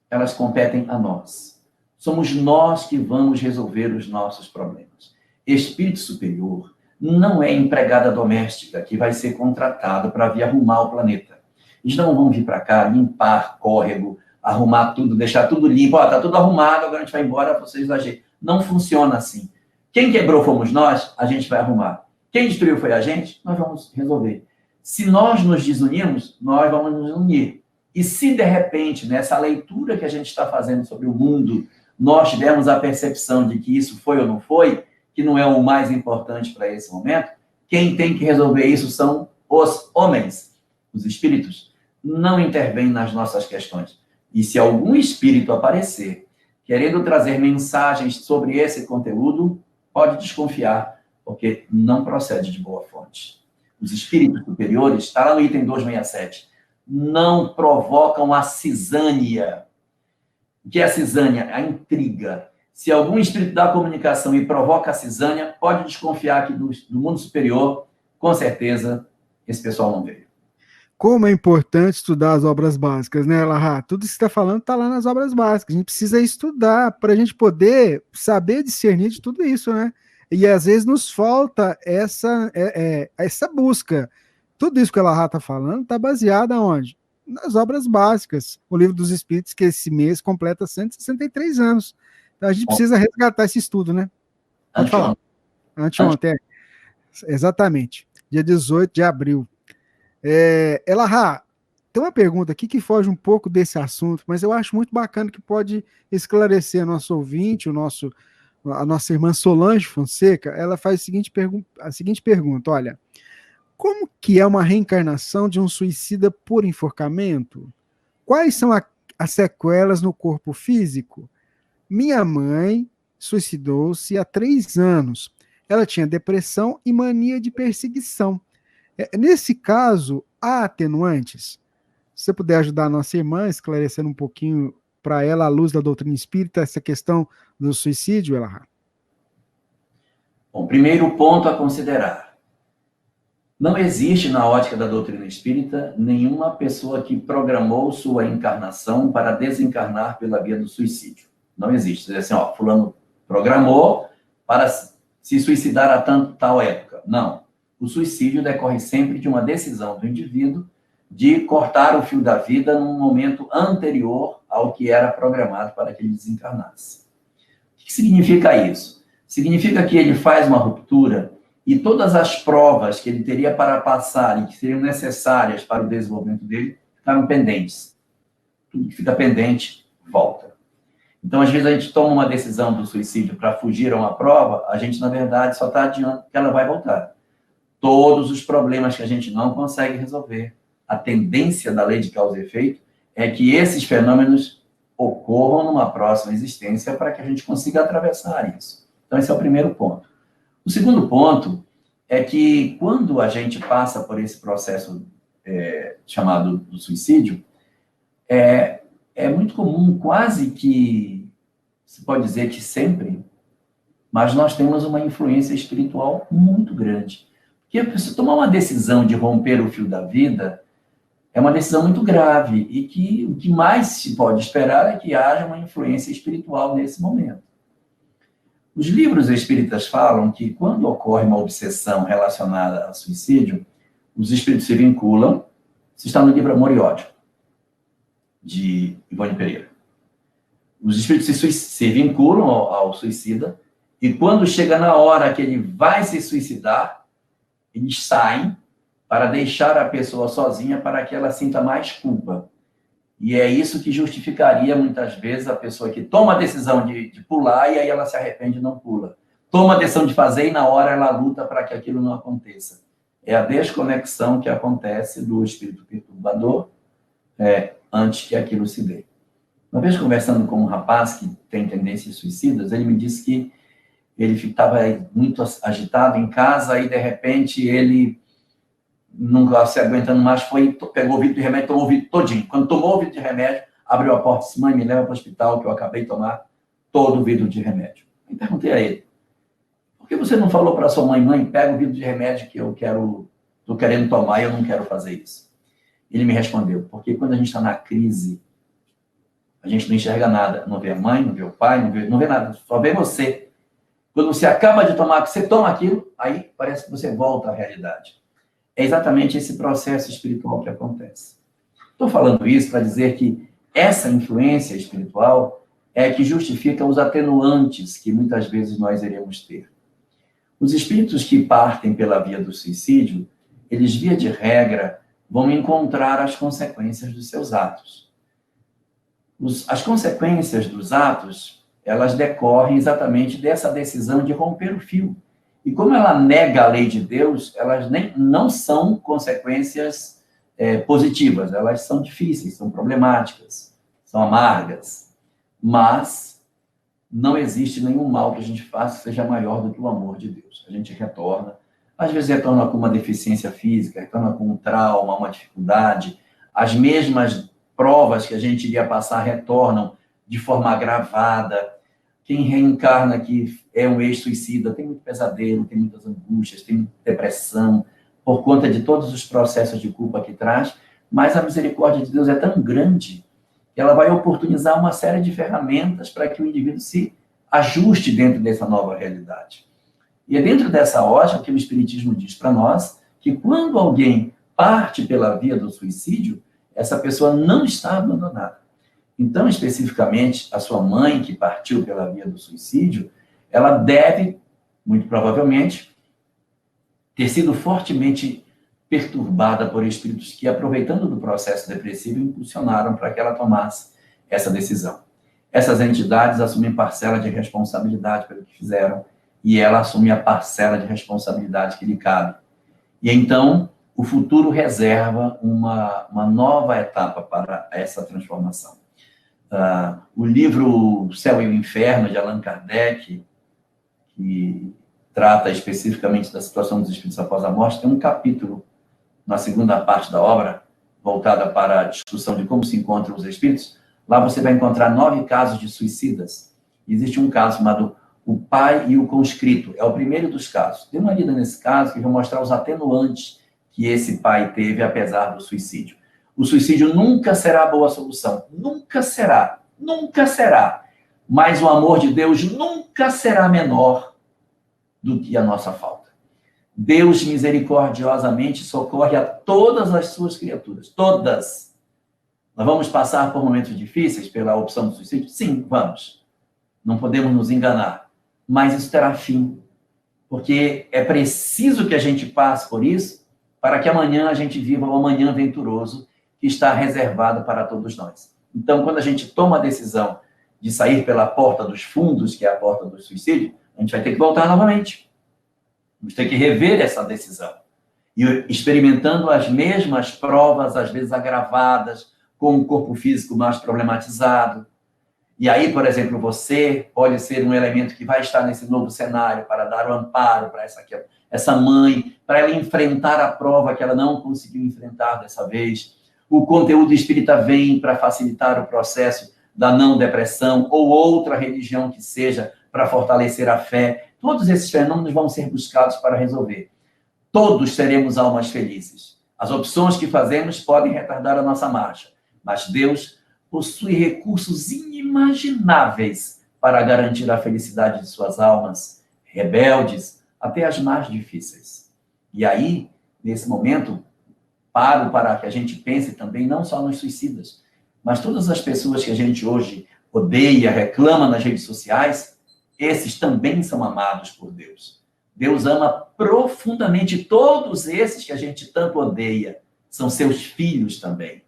elas competem a nós. Somos nós que vamos resolver os nossos problemas. Espírito superior não é empregada doméstica que vai ser contratada para vir arrumar o planeta. Eles não vão vir para cá limpar córrego, arrumar tudo, deixar tudo limpo. Está tudo arrumado, agora a gente vai embora, vocês ajeitam. Não funciona assim. Quem quebrou fomos nós, a gente vai arrumar. Quem destruiu foi a gente, nós vamos resolver. Se nós nos desunirmos, nós vamos nos unir. E se, de repente, nessa leitura que a gente está fazendo sobre o mundo, nós tivermos a percepção de que isso foi ou não foi, que não é o mais importante para esse momento, quem tem que resolver isso são os homens. Os espíritos não intervêm nas nossas questões. E se algum espírito aparecer querendo trazer mensagens sobre esse conteúdo, pode desconfiar, porque não procede de boa fonte. Os espíritos superiores, está lá no item 267, não provocam a cisânia. O que é a cisânia? A intriga. Se algum espírito da comunicação e provoca a cisânia, pode desconfiar que do mundo superior, com certeza, esse pessoal não veio. Como é importante estudar as obras básicas, né, Lahá? Tudo isso que você está falando está lá nas obras básicas. A gente precisa estudar para a gente poder saber discernir de tudo isso, né? E às vezes nos falta essa busca. Tudo isso que a Lahá está falando está baseado aonde? Nas obras básicas. O Livro dos Espíritos, que esse mês completa 163 anos. Então a gente precisa resgatar esse estudo, né? Anteontem. Exatamente. Dia 18 de abril. Elahá, tem uma pergunta aqui que foge um pouco desse assunto, mas eu acho muito bacana que pode esclarecer nosso ouvinte, a nossa irmã Solange Fonseca. Ela faz a seguinte pergunta: olha, como que é uma reencarnação de um suicida por enforcamento? Quais são as sequelas no corpo físico? Minha mãe suicidou-se há 3 anos. Ela tinha depressão e mania de perseguição. Nesse caso, há atenuantes? Se você puder ajudar a nossa irmã, esclarecendo um pouquinho para ela, à luz da doutrina espírita, essa questão do suicídio, Elahá? Bom, primeiro ponto a considerar. Não existe, na ótica da doutrina espírita, nenhuma pessoa que programou sua encarnação para desencarnar pela via do suicídio. Não existe. Dizer assim, ó, fulano programou para se suicidar a tal época. Não. O suicídio decorre sempre de uma decisão do indivíduo de cortar o fio da vida num momento anterior ao que era programado para que ele desencarnasse. O que significa isso? Significa que ele faz uma ruptura e todas as provas que ele teria para passar e que seriam necessárias para o desenvolvimento dele ficaram pendentes. Tudo que fica pendente, volta. Então, às vezes, a gente toma uma decisão do suicídio para fugir a uma prova, a gente, na verdade, só está adiando que ela vai voltar. Todos os problemas que a gente não consegue resolver, a tendência da lei de causa e efeito é que esses fenômenos ocorram numa próxima existência para que a gente consiga atravessar isso. Então, esse é o primeiro ponto. O segundo ponto é que, quando a gente passa por esse processo chamado do suicídio, é muito comum, quase que, se pode dizer que sempre, mas nós temos uma influência espiritual muito grande. Porque a pessoa tomar uma decisão de romper o fio da vida é uma decisão muito grave e que o que mais se pode esperar é que haja uma influência espiritual nesse momento. Os livros espíritas falam que quando ocorre uma obsessão relacionada ao suicídio, os espíritos se vinculam, isso está no livro Amor e Ódio, de Ivone Pereira. Os espíritos se vinculam ao suicida e quando chega na hora que ele vai se suicidar, eles saem para deixar a pessoa sozinha para que ela sinta mais culpa. E é isso que justificaria, muitas vezes, a pessoa que toma a decisão de pular e aí ela se arrepende e não pula. Toma a decisão de fazer e na hora ela luta para que aquilo não aconteça. É a desconexão que acontece do espírito perturbador antes que aquilo se dê. Uma vez conversando com um rapaz que tem tendências suicidas, ele me disse que ele estava muito agitado em casa e, de repente, ele não estava se aguentando mais, pegou o vidro de remédio, tomou o vidro todinho. Quando tomou o vidro de remédio, abriu a porta e disse, mãe, me leva para o hospital, que eu acabei de tomar todo o vidro de remédio. Eu perguntei a ele, por que você não falou para sua mãe, pega o vidro de remédio que eu estou querendo tomar e eu não quero fazer isso? Ele me respondeu, porque quando a gente está na crise, a gente não enxerga nada. Não vê a mãe, não vê o pai, não vê nada, só vê você. Quando você acaba de tomar, você toma aquilo, aí parece que você volta à realidade. É exatamente esse processo espiritual que acontece. Estou falando isso para dizer que essa influência espiritual é que justifica os atenuantes que muitas vezes nós iremos ter. Os espíritos que partem pela via do suicídio, eles, via de regra, vão encontrar as consequências dos seus atos. As consequências dos atos, elas decorrem exatamente dessa decisão de romper o fio. E como ela nega a lei de Deus, elas não são consequências positivas, elas são difíceis, são problemáticas, são amargas. Mas não existe nenhum mal que a gente faça que seja maior do que o amor de Deus. A gente retorna, às vezes retorna com uma deficiência física, retorna com um trauma, uma dificuldade. As mesmas provas que a gente iria passar retornam de forma agravada. Quem reencarna que é um ex-suicida tem muito pesadelo, tem muitas angústias, tem depressão, por conta de todos os processos de culpa que traz, mas a misericórdia de Deus é tão grande que ela vai oportunizar uma série de ferramentas para que o indivíduo se ajuste dentro dessa nova realidade. E é dentro dessa ótica que o Espiritismo diz para nós que quando alguém parte pela via do suicídio, essa pessoa não está abandonada. Então, especificamente, a sua mãe que partiu pela via do suicídio, ela deve, muito provavelmente, ter sido fortemente perturbada por espíritos que, aproveitando do processo depressivo, impulsionaram para que ela tomasse essa decisão. Essas entidades assumem parcela de responsabilidade pelo que fizeram e ela assume a parcela de responsabilidade que lhe cabe. E então, o futuro reserva uma nova etapa para essa transformação. O livro Céu e o Inferno, de Allan Kardec, que trata especificamente da situação dos espíritos após a morte, tem um capítulo na segunda parte da obra, voltada para a discussão de como se encontram os espíritos, Lá você vai encontrar 9 casos de suicidas. Existe um caso chamado o pai e o conscrito. É o primeiro dos casos. Tem uma lida nesse caso que vai mostrar os atenuantes que esse pai teve apesar do suicídio. O suicídio nunca será a boa solução. Nunca será. Nunca será. Mas o amor de Deus nunca será menor do que a nossa falta. Deus misericordiosamente socorre a todas as suas criaturas. Todas. Nós vamos passar por momentos difíceis pela opção do suicídio? Sim, vamos. Não podemos nos enganar. Mas isso terá fim. Porque é preciso que a gente passe por isso para que amanhã a gente viva o amanhã venturoso que está reservado para todos nós. Então, quando a gente toma a decisão de sair pela porta dos fundos, que é a porta do suicídio, a gente vai ter que voltar novamente. Vamos ter que rever essa decisão. E experimentando as mesmas provas, às vezes agravadas, com o corpo físico mais problematizado. E aí, por exemplo, você pode ser um elemento que vai estar nesse novo cenário para dar o amparo para essa mãe, para ela enfrentar a prova que ela não conseguiu enfrentar dessa vez. O conteúdo espírita vem para facilitar o processo da não depressão ou outra religião que seja para fortalecer a fé. Todos esses fenômenos vão ser buscados para resolver. Todos seremos almas felizes. As opções que fazemos podem retardar a nossa marcha, mas Deus possui recursos inimagináveis para garantir a felicidade de suas almas, rebeldes, até as mais difíceis. E aí, nesse momento, paro para que a gente pense também não só nos suicidas, mas todas as pessoas que a gente hoje odeia, reclama nas redes sociais, esses também são amados por Deus. Deus ama profundamente todos esses que a gente tanto odeia. São seus filhos também.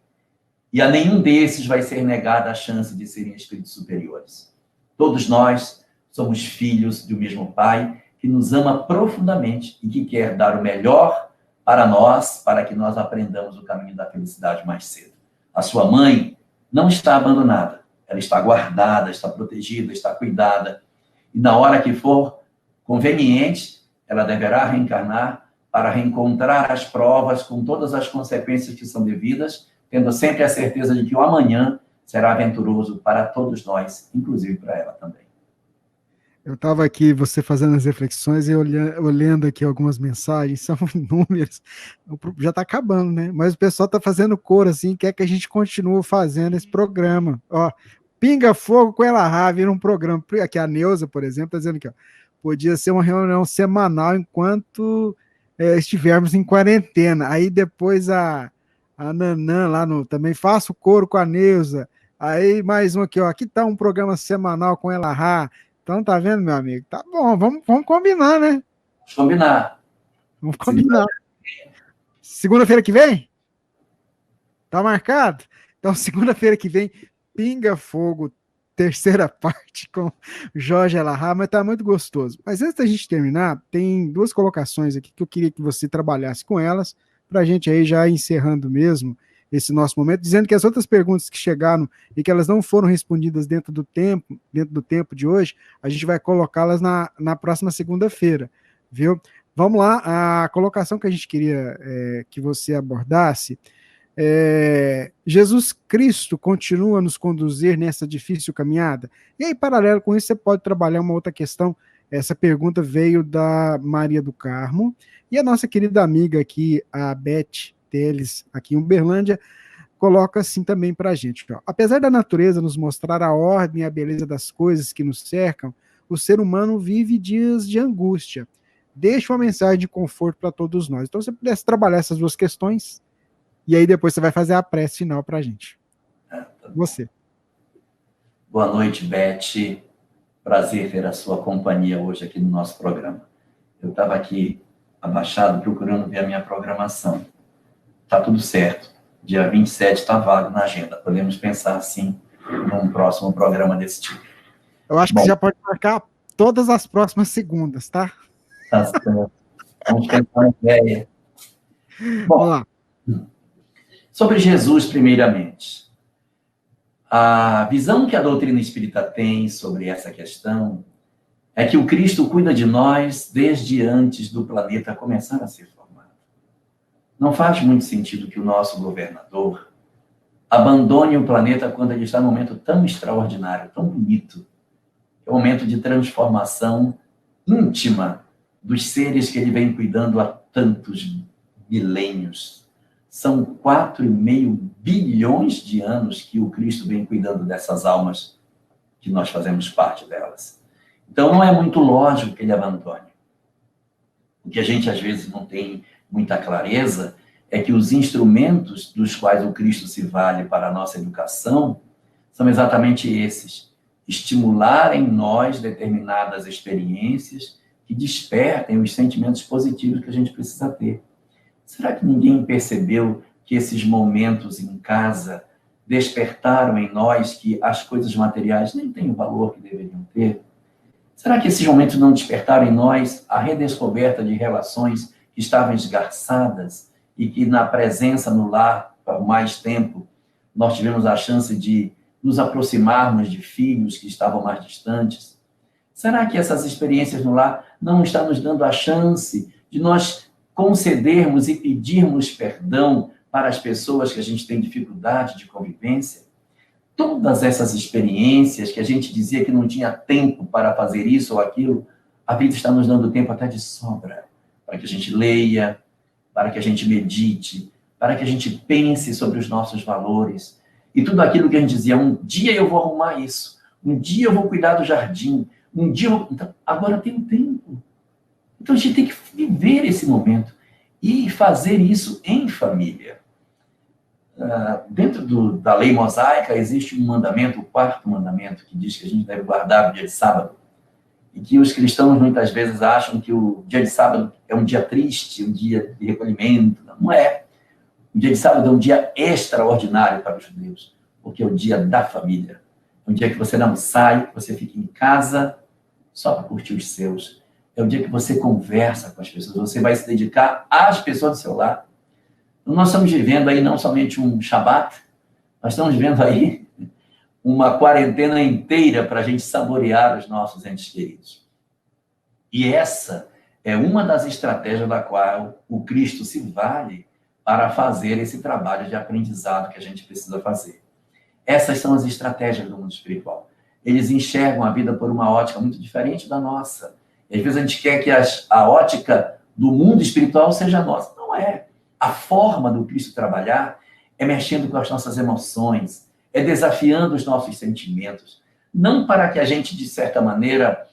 E a nenhum desses vai ser negada a chance de serem espíritos superiores. Todos nós somos filhos do mesmo Pai, que nos ama profundamente e que quer dar o melhor para nós, para que nós aprendamos o caminho da felicidade mais cedo. A sua mãe não está abandonada. Ela está guardada, está protegida, está cuidada. E na hora que for conveniente, ela deverá reencarnar para reencontrar as provas com todas as consequências que são devidas, tendo sempre a certeza de que o amanhã será aventuroso para todos nós, inclusive para ela também. Eu estava aqui, você fazendo as reflexões e olhando aqui algumas mensagens, são inúmeras, já está acabando, né? Mas o pessoal está fazendo coro, assim, quer que a gente continue fazendo esse programa. Ó, Pinga Fogo com ela Rá, vira um programa. Aqui a Neuza, por exemplo, está dizendo que ó, podia ser uma reunião semanal enquanto estivermos em quarentena. Aí depois a Nanã lá também faço coro com a Neuza. Aí mais um aqui, ó. Aqui tá um programa semanal com ela Rá. Então, tá vendo, meu amigo? Tá bom, vamos combinar, né? Vamos combinar. Vamos combinar. Segunda-feira que vem? Tá marcado? Então, segunda-feira que vem, Pinga Fogo, terceira parte com Jorge Elahá, mas tá muito gostoso. Mas antes da gente terminar, tem 2 colocações aqui que eu queria que você trabalhasse com elas, pra gente aí já encerrando mesmo esse nosso momento, dizendo que as outras perguntas que chegaram e que elas não foram respondidas dentro do tempo de hoje, a gente vai colocá-las na próxima segunda-feira, viu? Vamos lá, a colocação que a gente queria que você abordasse Jesus Cristo continua a nos conduzir nessa difícil caminhada? E aí, paralelo com isso, você pode trabalhar uma outra questão. Essa pergunta veio da Maria do Carmo, e a nossa querida amiga aqui, a Beth Teles, aqui em Uberlândia, coloca assim também para a gente. Ó. Apesar da natureza nos mostrar a ordem e a beleza das coisas que nos cercam, o ser humano vive dias de angústia. Deixa uma mensagem de conforto para todos nós. Então, se você pudesse trabalhar essas 2 questões, e aí depois você vai fazer a prece final para a gente. Você. Boa noite, Beth. Prazer ter a sua companhia hoje aqui no nosso programa. Eu estava aqui abaixado procurando ver a minha programação. Tá tudo certo. Dia 27 está vago na agenda. Podemos pensar, sim, num próximo programa desse tipo. Eu acho que você já pode marcar todas as próximas segundas, tá? Tá certo. Vamos pensar na ideia. Bom, vamos lá. Sobre Jesus, primeiramente. A visão que a doutrina espírita tem sobre essa questão é que o Cristo cuida de nós desde antes do planeta começar a ser formado. Não faz muito sentido que o nosso governador abandone o planeta quando ele está num momento tão extraordinário, tão bonito. É um momento de transformação íntima dos seres que ele vem cuidando há tantos milênios. São 4,5 bilhões de anos que o Cristo vem cuidando dessas almas, que nós fazemos parte delas. Então, não é muito lógico que ele abandone. O que a gente, às vezes, não tem muita clareza é que os instrumentos dos quais o Cristo se vale para a nossa educação são exatamente esses: estimular em nós determinadas experiências que despertem os sentimentos positivos que a gente precisa ter. Será que ninguém percebeu que esses momentos em casa despertaram em nós que as coisas materiais nem têm o valor que deveriam ter? Será que esses momentos não despertaram em nós a redescoberta de relações que estavam esgarçadas e que na presença no lar por mais tempo nós tivemos a chance de nos aproximarmos de filhos que estavam mais distantes? Será que essas experiências no lar não estão nos dando a chance de nós concedermos e pedirmos perdão para as pessoas que a gente tem dificuldade de convivência? Todas essas experiências que a gente dizia que não tinha tempo para fazer isso ou aquilo, a vida está nos dando tempo até de sobra, para que a gente leia, para que a gente medite, para que a gente pense sobre os nossos valores. E tudo aquilo que a gente dizia, um dia eu vou arrumar isso, um dia eu vou cuidar do jardim, um dia eu vou... Então, agora tem um tempo. Então a gente tem que viver esse momento e fazer isso em família. Dentro da lei mosaica existe um mandamento, o quarto mandamento, que diz que a gente deve guardar o dia de sábado. E que os cristãos muitas vezes acham que o dia de sábado é um dia triste, um dia de recolhimento. Não é. O dia de sábado é um dia extraordinário para os judeus, porque é o dia da família. É um dia que você não sai, que você fica em casa só para curtir os seus. É o dia que você conversa com as pessoas, você vai se dedicar às pessoas do seu lar. Então, nós estamos vivendo aí não somente um Shabat, nós estamos vivendo aí uma quarentena inteira para a gente saborear os nossos entes queridos. E essa é uma das estratégias da qual o Cristo se vale para fazer esse trabalho de aprendizado que a gente precisa fazer. Essas são as estratégias do mundo espiritual. Eles enxergam a vida por uma ótica muito diferente da nossa. E às vezes a gente quer que a ótica do mundo espiritual seja a nossa. Não é. A forma do Cristo trabalhar é mexendo com as nossas emoções, é desafiando os nossos sentimentos. Não para que a gente, de certa maneira,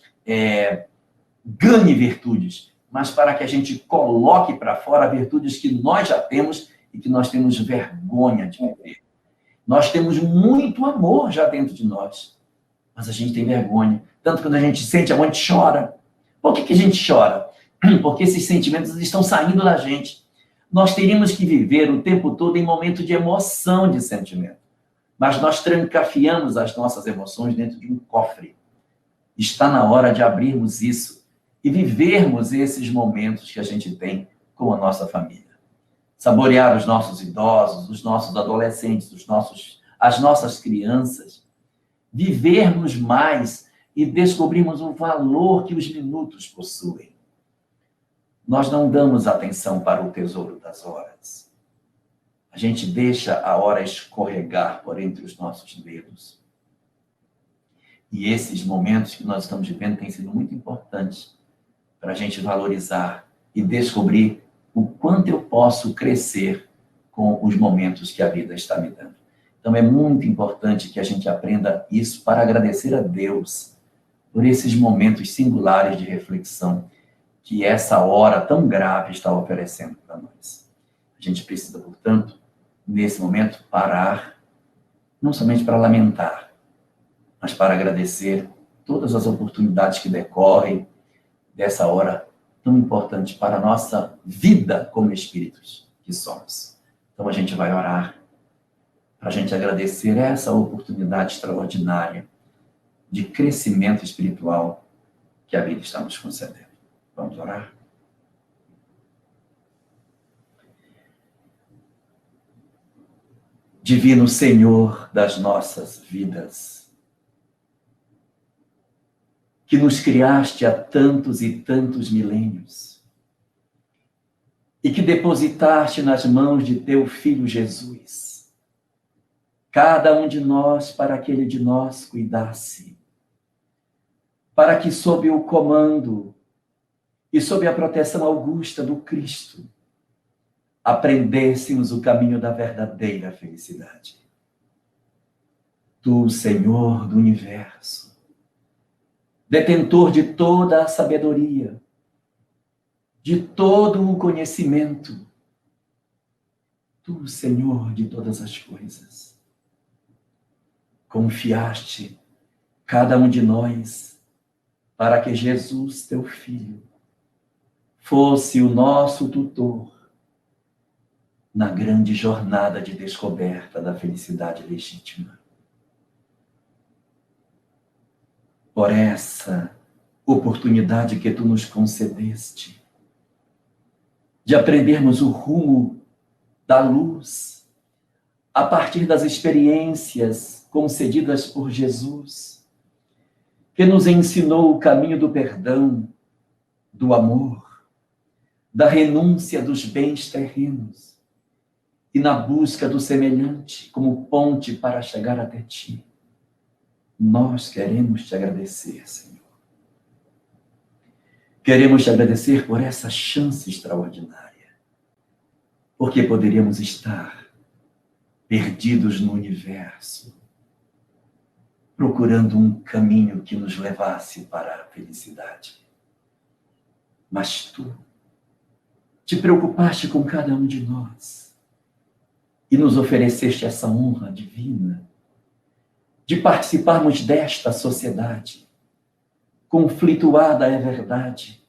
ganhe virtudes, mas para que a gente coloque para fora virtudes que nós já temos e que nós temos vergonha de viver. Nós temos muito amor já dentro de nós, mas a gente tem vergonha. Tanto que quando a gente sente amor, a gente chora. Por que a gente chora? Porque esses sentimentos estão saindo da gente. Nós teríamos que viver o tempo todo em momento de emoção de sentimento. Mas nós trancafiamos as nossas emoções dentro de um cofre. Está na hora de abrirmos isso e vivermos esses momentos que a gente tem com a nossa família. Saborear os nossos idosos, os nossos adolescentes, as nossas crianças. Vivermos mais e descobrirmos o valor que os minutos possuem. Nós não damos atenção para o tesouro das horas. A gente deixa a hora escorregar por entre os nossos dedos. E esses momentos que nós estamos vivendo têm sido muito importantes para a gente valorizar e descobrir o quanto eu posso crescer com os momentos que a vida está me dando. Então, é muito importante que a gente aprenda isso para agradecer a Deus por esses momentos singulares de reflexão que essa hora tão grave está oferecendo para nós. A gente precisa, portanto, nesse momento, parar, não somente para lamentar, mas para agradecer todas as oportunidades que decorrem dessa hora tão importante para a nossa vida como espíritos que somos. Então, a gente vai orar para a gente agradecer essa oportunidade extraordinária de crescimento espiritual que a vida está nos concedendo. Vamos orar? Divino Senhor das nossas vidas, que nos criaste há tantos e tantos milênios e que depositaste nas mãos de teu Filho Jesus cada um de nós para que ele de nós cuidasse, para que sob o comando e sob a proteção augusta do Cristo, aprendêssemos o caminho da verdadeira felicidade. Tu, Senhor do universo, detentor de toda a sabedoria, de todo o conhecimento, tu, Senhor de todas as coisas, confiaste cada um de nós para que Jesus, teu Filho, fosse o nosso tutor na grande jornada de descoberta da felicidade legítima. Por essa oportunidade que tu nos concedeste, de aprendermos o rumo da luz, a partir das experiências concedidas por Jesus, que nos ensinou o caminho do perdão, do amor, da renúncia dos bens terrenos e na busca do semelhante como ponte para chegar até ti. Nós queremos te agradecer, Senhor. Queremos te agradecer por essa chance extraordinária, porque poderíamos estar perdidos no universo, procurando um caminho que nos levasse para a felicidade. Mas tu te preocupaste com cada um de nós e nos ofereceste essa honra divina de participarmos desta sociedade, conflituada é verdade,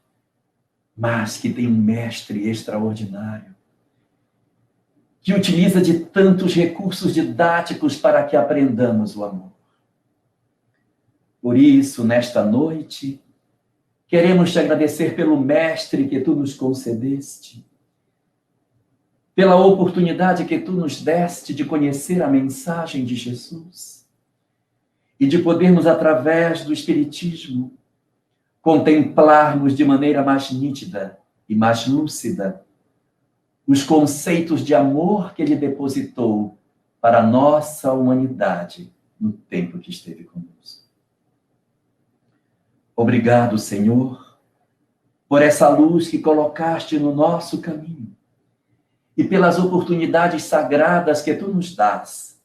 mas que tem um mestre extraordinário, que utiliza de tantos recursos didáticos para que aprendamos o amor. Por isso, nesta noite, queremos te agradecer pelo mestre que tu nos concedeste, pela oportunidade que tu nos deste de conhecer a mensagem de Jesus e de podermos, através do Espiritismo, contemplarmos de maneira mais nítida e mais lúcida os conceitos de amor que ele depositou para a nossa humanidade no tempo que esteve conosco. Obrigado, Senhor, por essa luz que colocaste no nosso caminho e pelas oportunidades sagradas que tu nos dás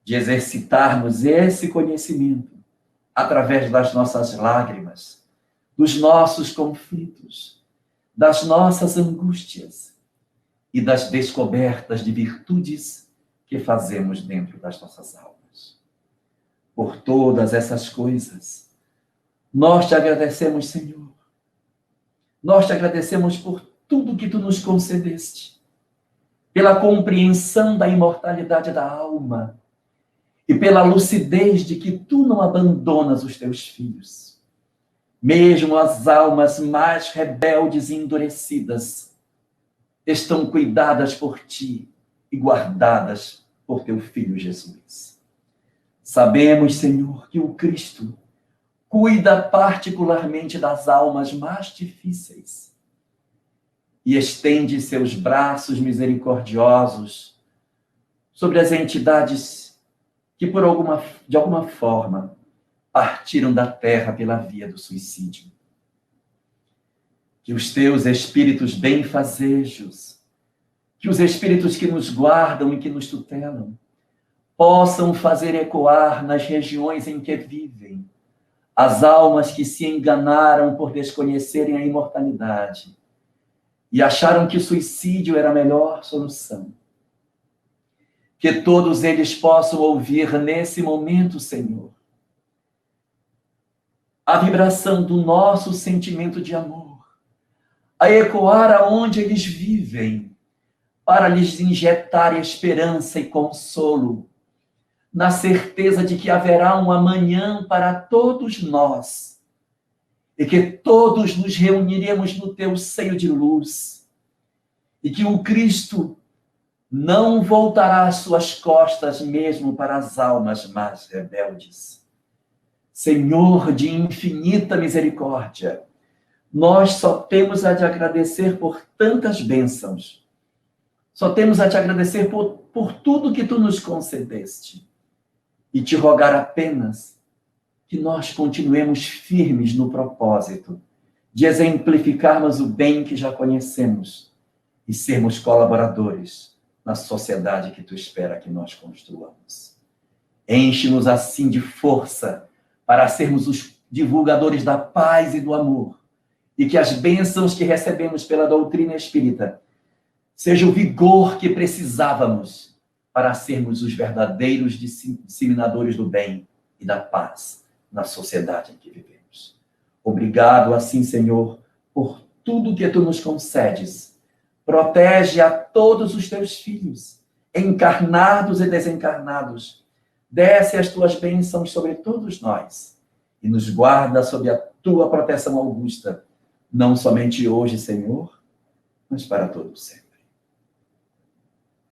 de exercitarmos esse conhecimento através das nossas lágrimas, dos nossos conflitos, das nossas angústias e das descobertas de virtudes que fazemos dentro das nossas almas. Por todas essas coisas, nós te agradecemos, Senhor. Nós te agradecemos por tudo que tu nos concedeste, pela compreensão da imortalidade da alma e pela lucidez de que tu não abandonas os teus filhos. Mesmo as almas mais rebeldes e endurecidas estão cuidadas por ti e guardadas por teu Filho Jesus. Sabemos, Senhor, que o Cristo cuida particularmente das almas mais difíceis e estende seus braços misericordiosos sobre as entidades que, de alguma forma, partiram da terra pela via do suicídio. Que os teus espíritos benfazejos, que os espíritos que nos guardam e que nos tutelam, possam fazer ecoar nas regiões em que vivem as almas que se enganaram por desconhecerem a imortalidade e acharam que o suicídio era a melhor solução. Que todos eles possam ouvir nesse momento, Senhor, a vibração do nosso sentimento de amor, a ecoar aonde eles vivem, para lhes injetar esperança e consolo, na certeza de que haverá um amanhã para todos nós, e que todos nos reuniremos no teu seio de luz, e que o Cristo não voltará as suas costas mesmo para as almas mais rebeldes. Senhor de infinita misericórdia, nós só temos a te agradecer por tantas bênçãos. Só temos a te agradecer por por tudo que tu nos concedeste e te rogar apenas que nós continuemos firmes no propósito de exemplificarmos o bem que já conhecemos e sermos colaboradores na sociedade que tu espera que nós construamos. Enche-nos assim de força para sermos os divulgadores da paz e do amor, e que as bênçãos que recebemos pela doutrina espírita sejam o vigor que precisávamos para sermos os verdadeiros disseminadores do bem e da paz na sociedade em que vivemos. Obrigado, assim, Senhor, por tudo que tu nos concedes. Protege a todos os teus filhos, encarnados e desencarnados. Desce as tuas bênçãos sobre todos nós e nos guarda sob a tua proteção augusta, não somente hoje, Senhor, mas para todo sempre.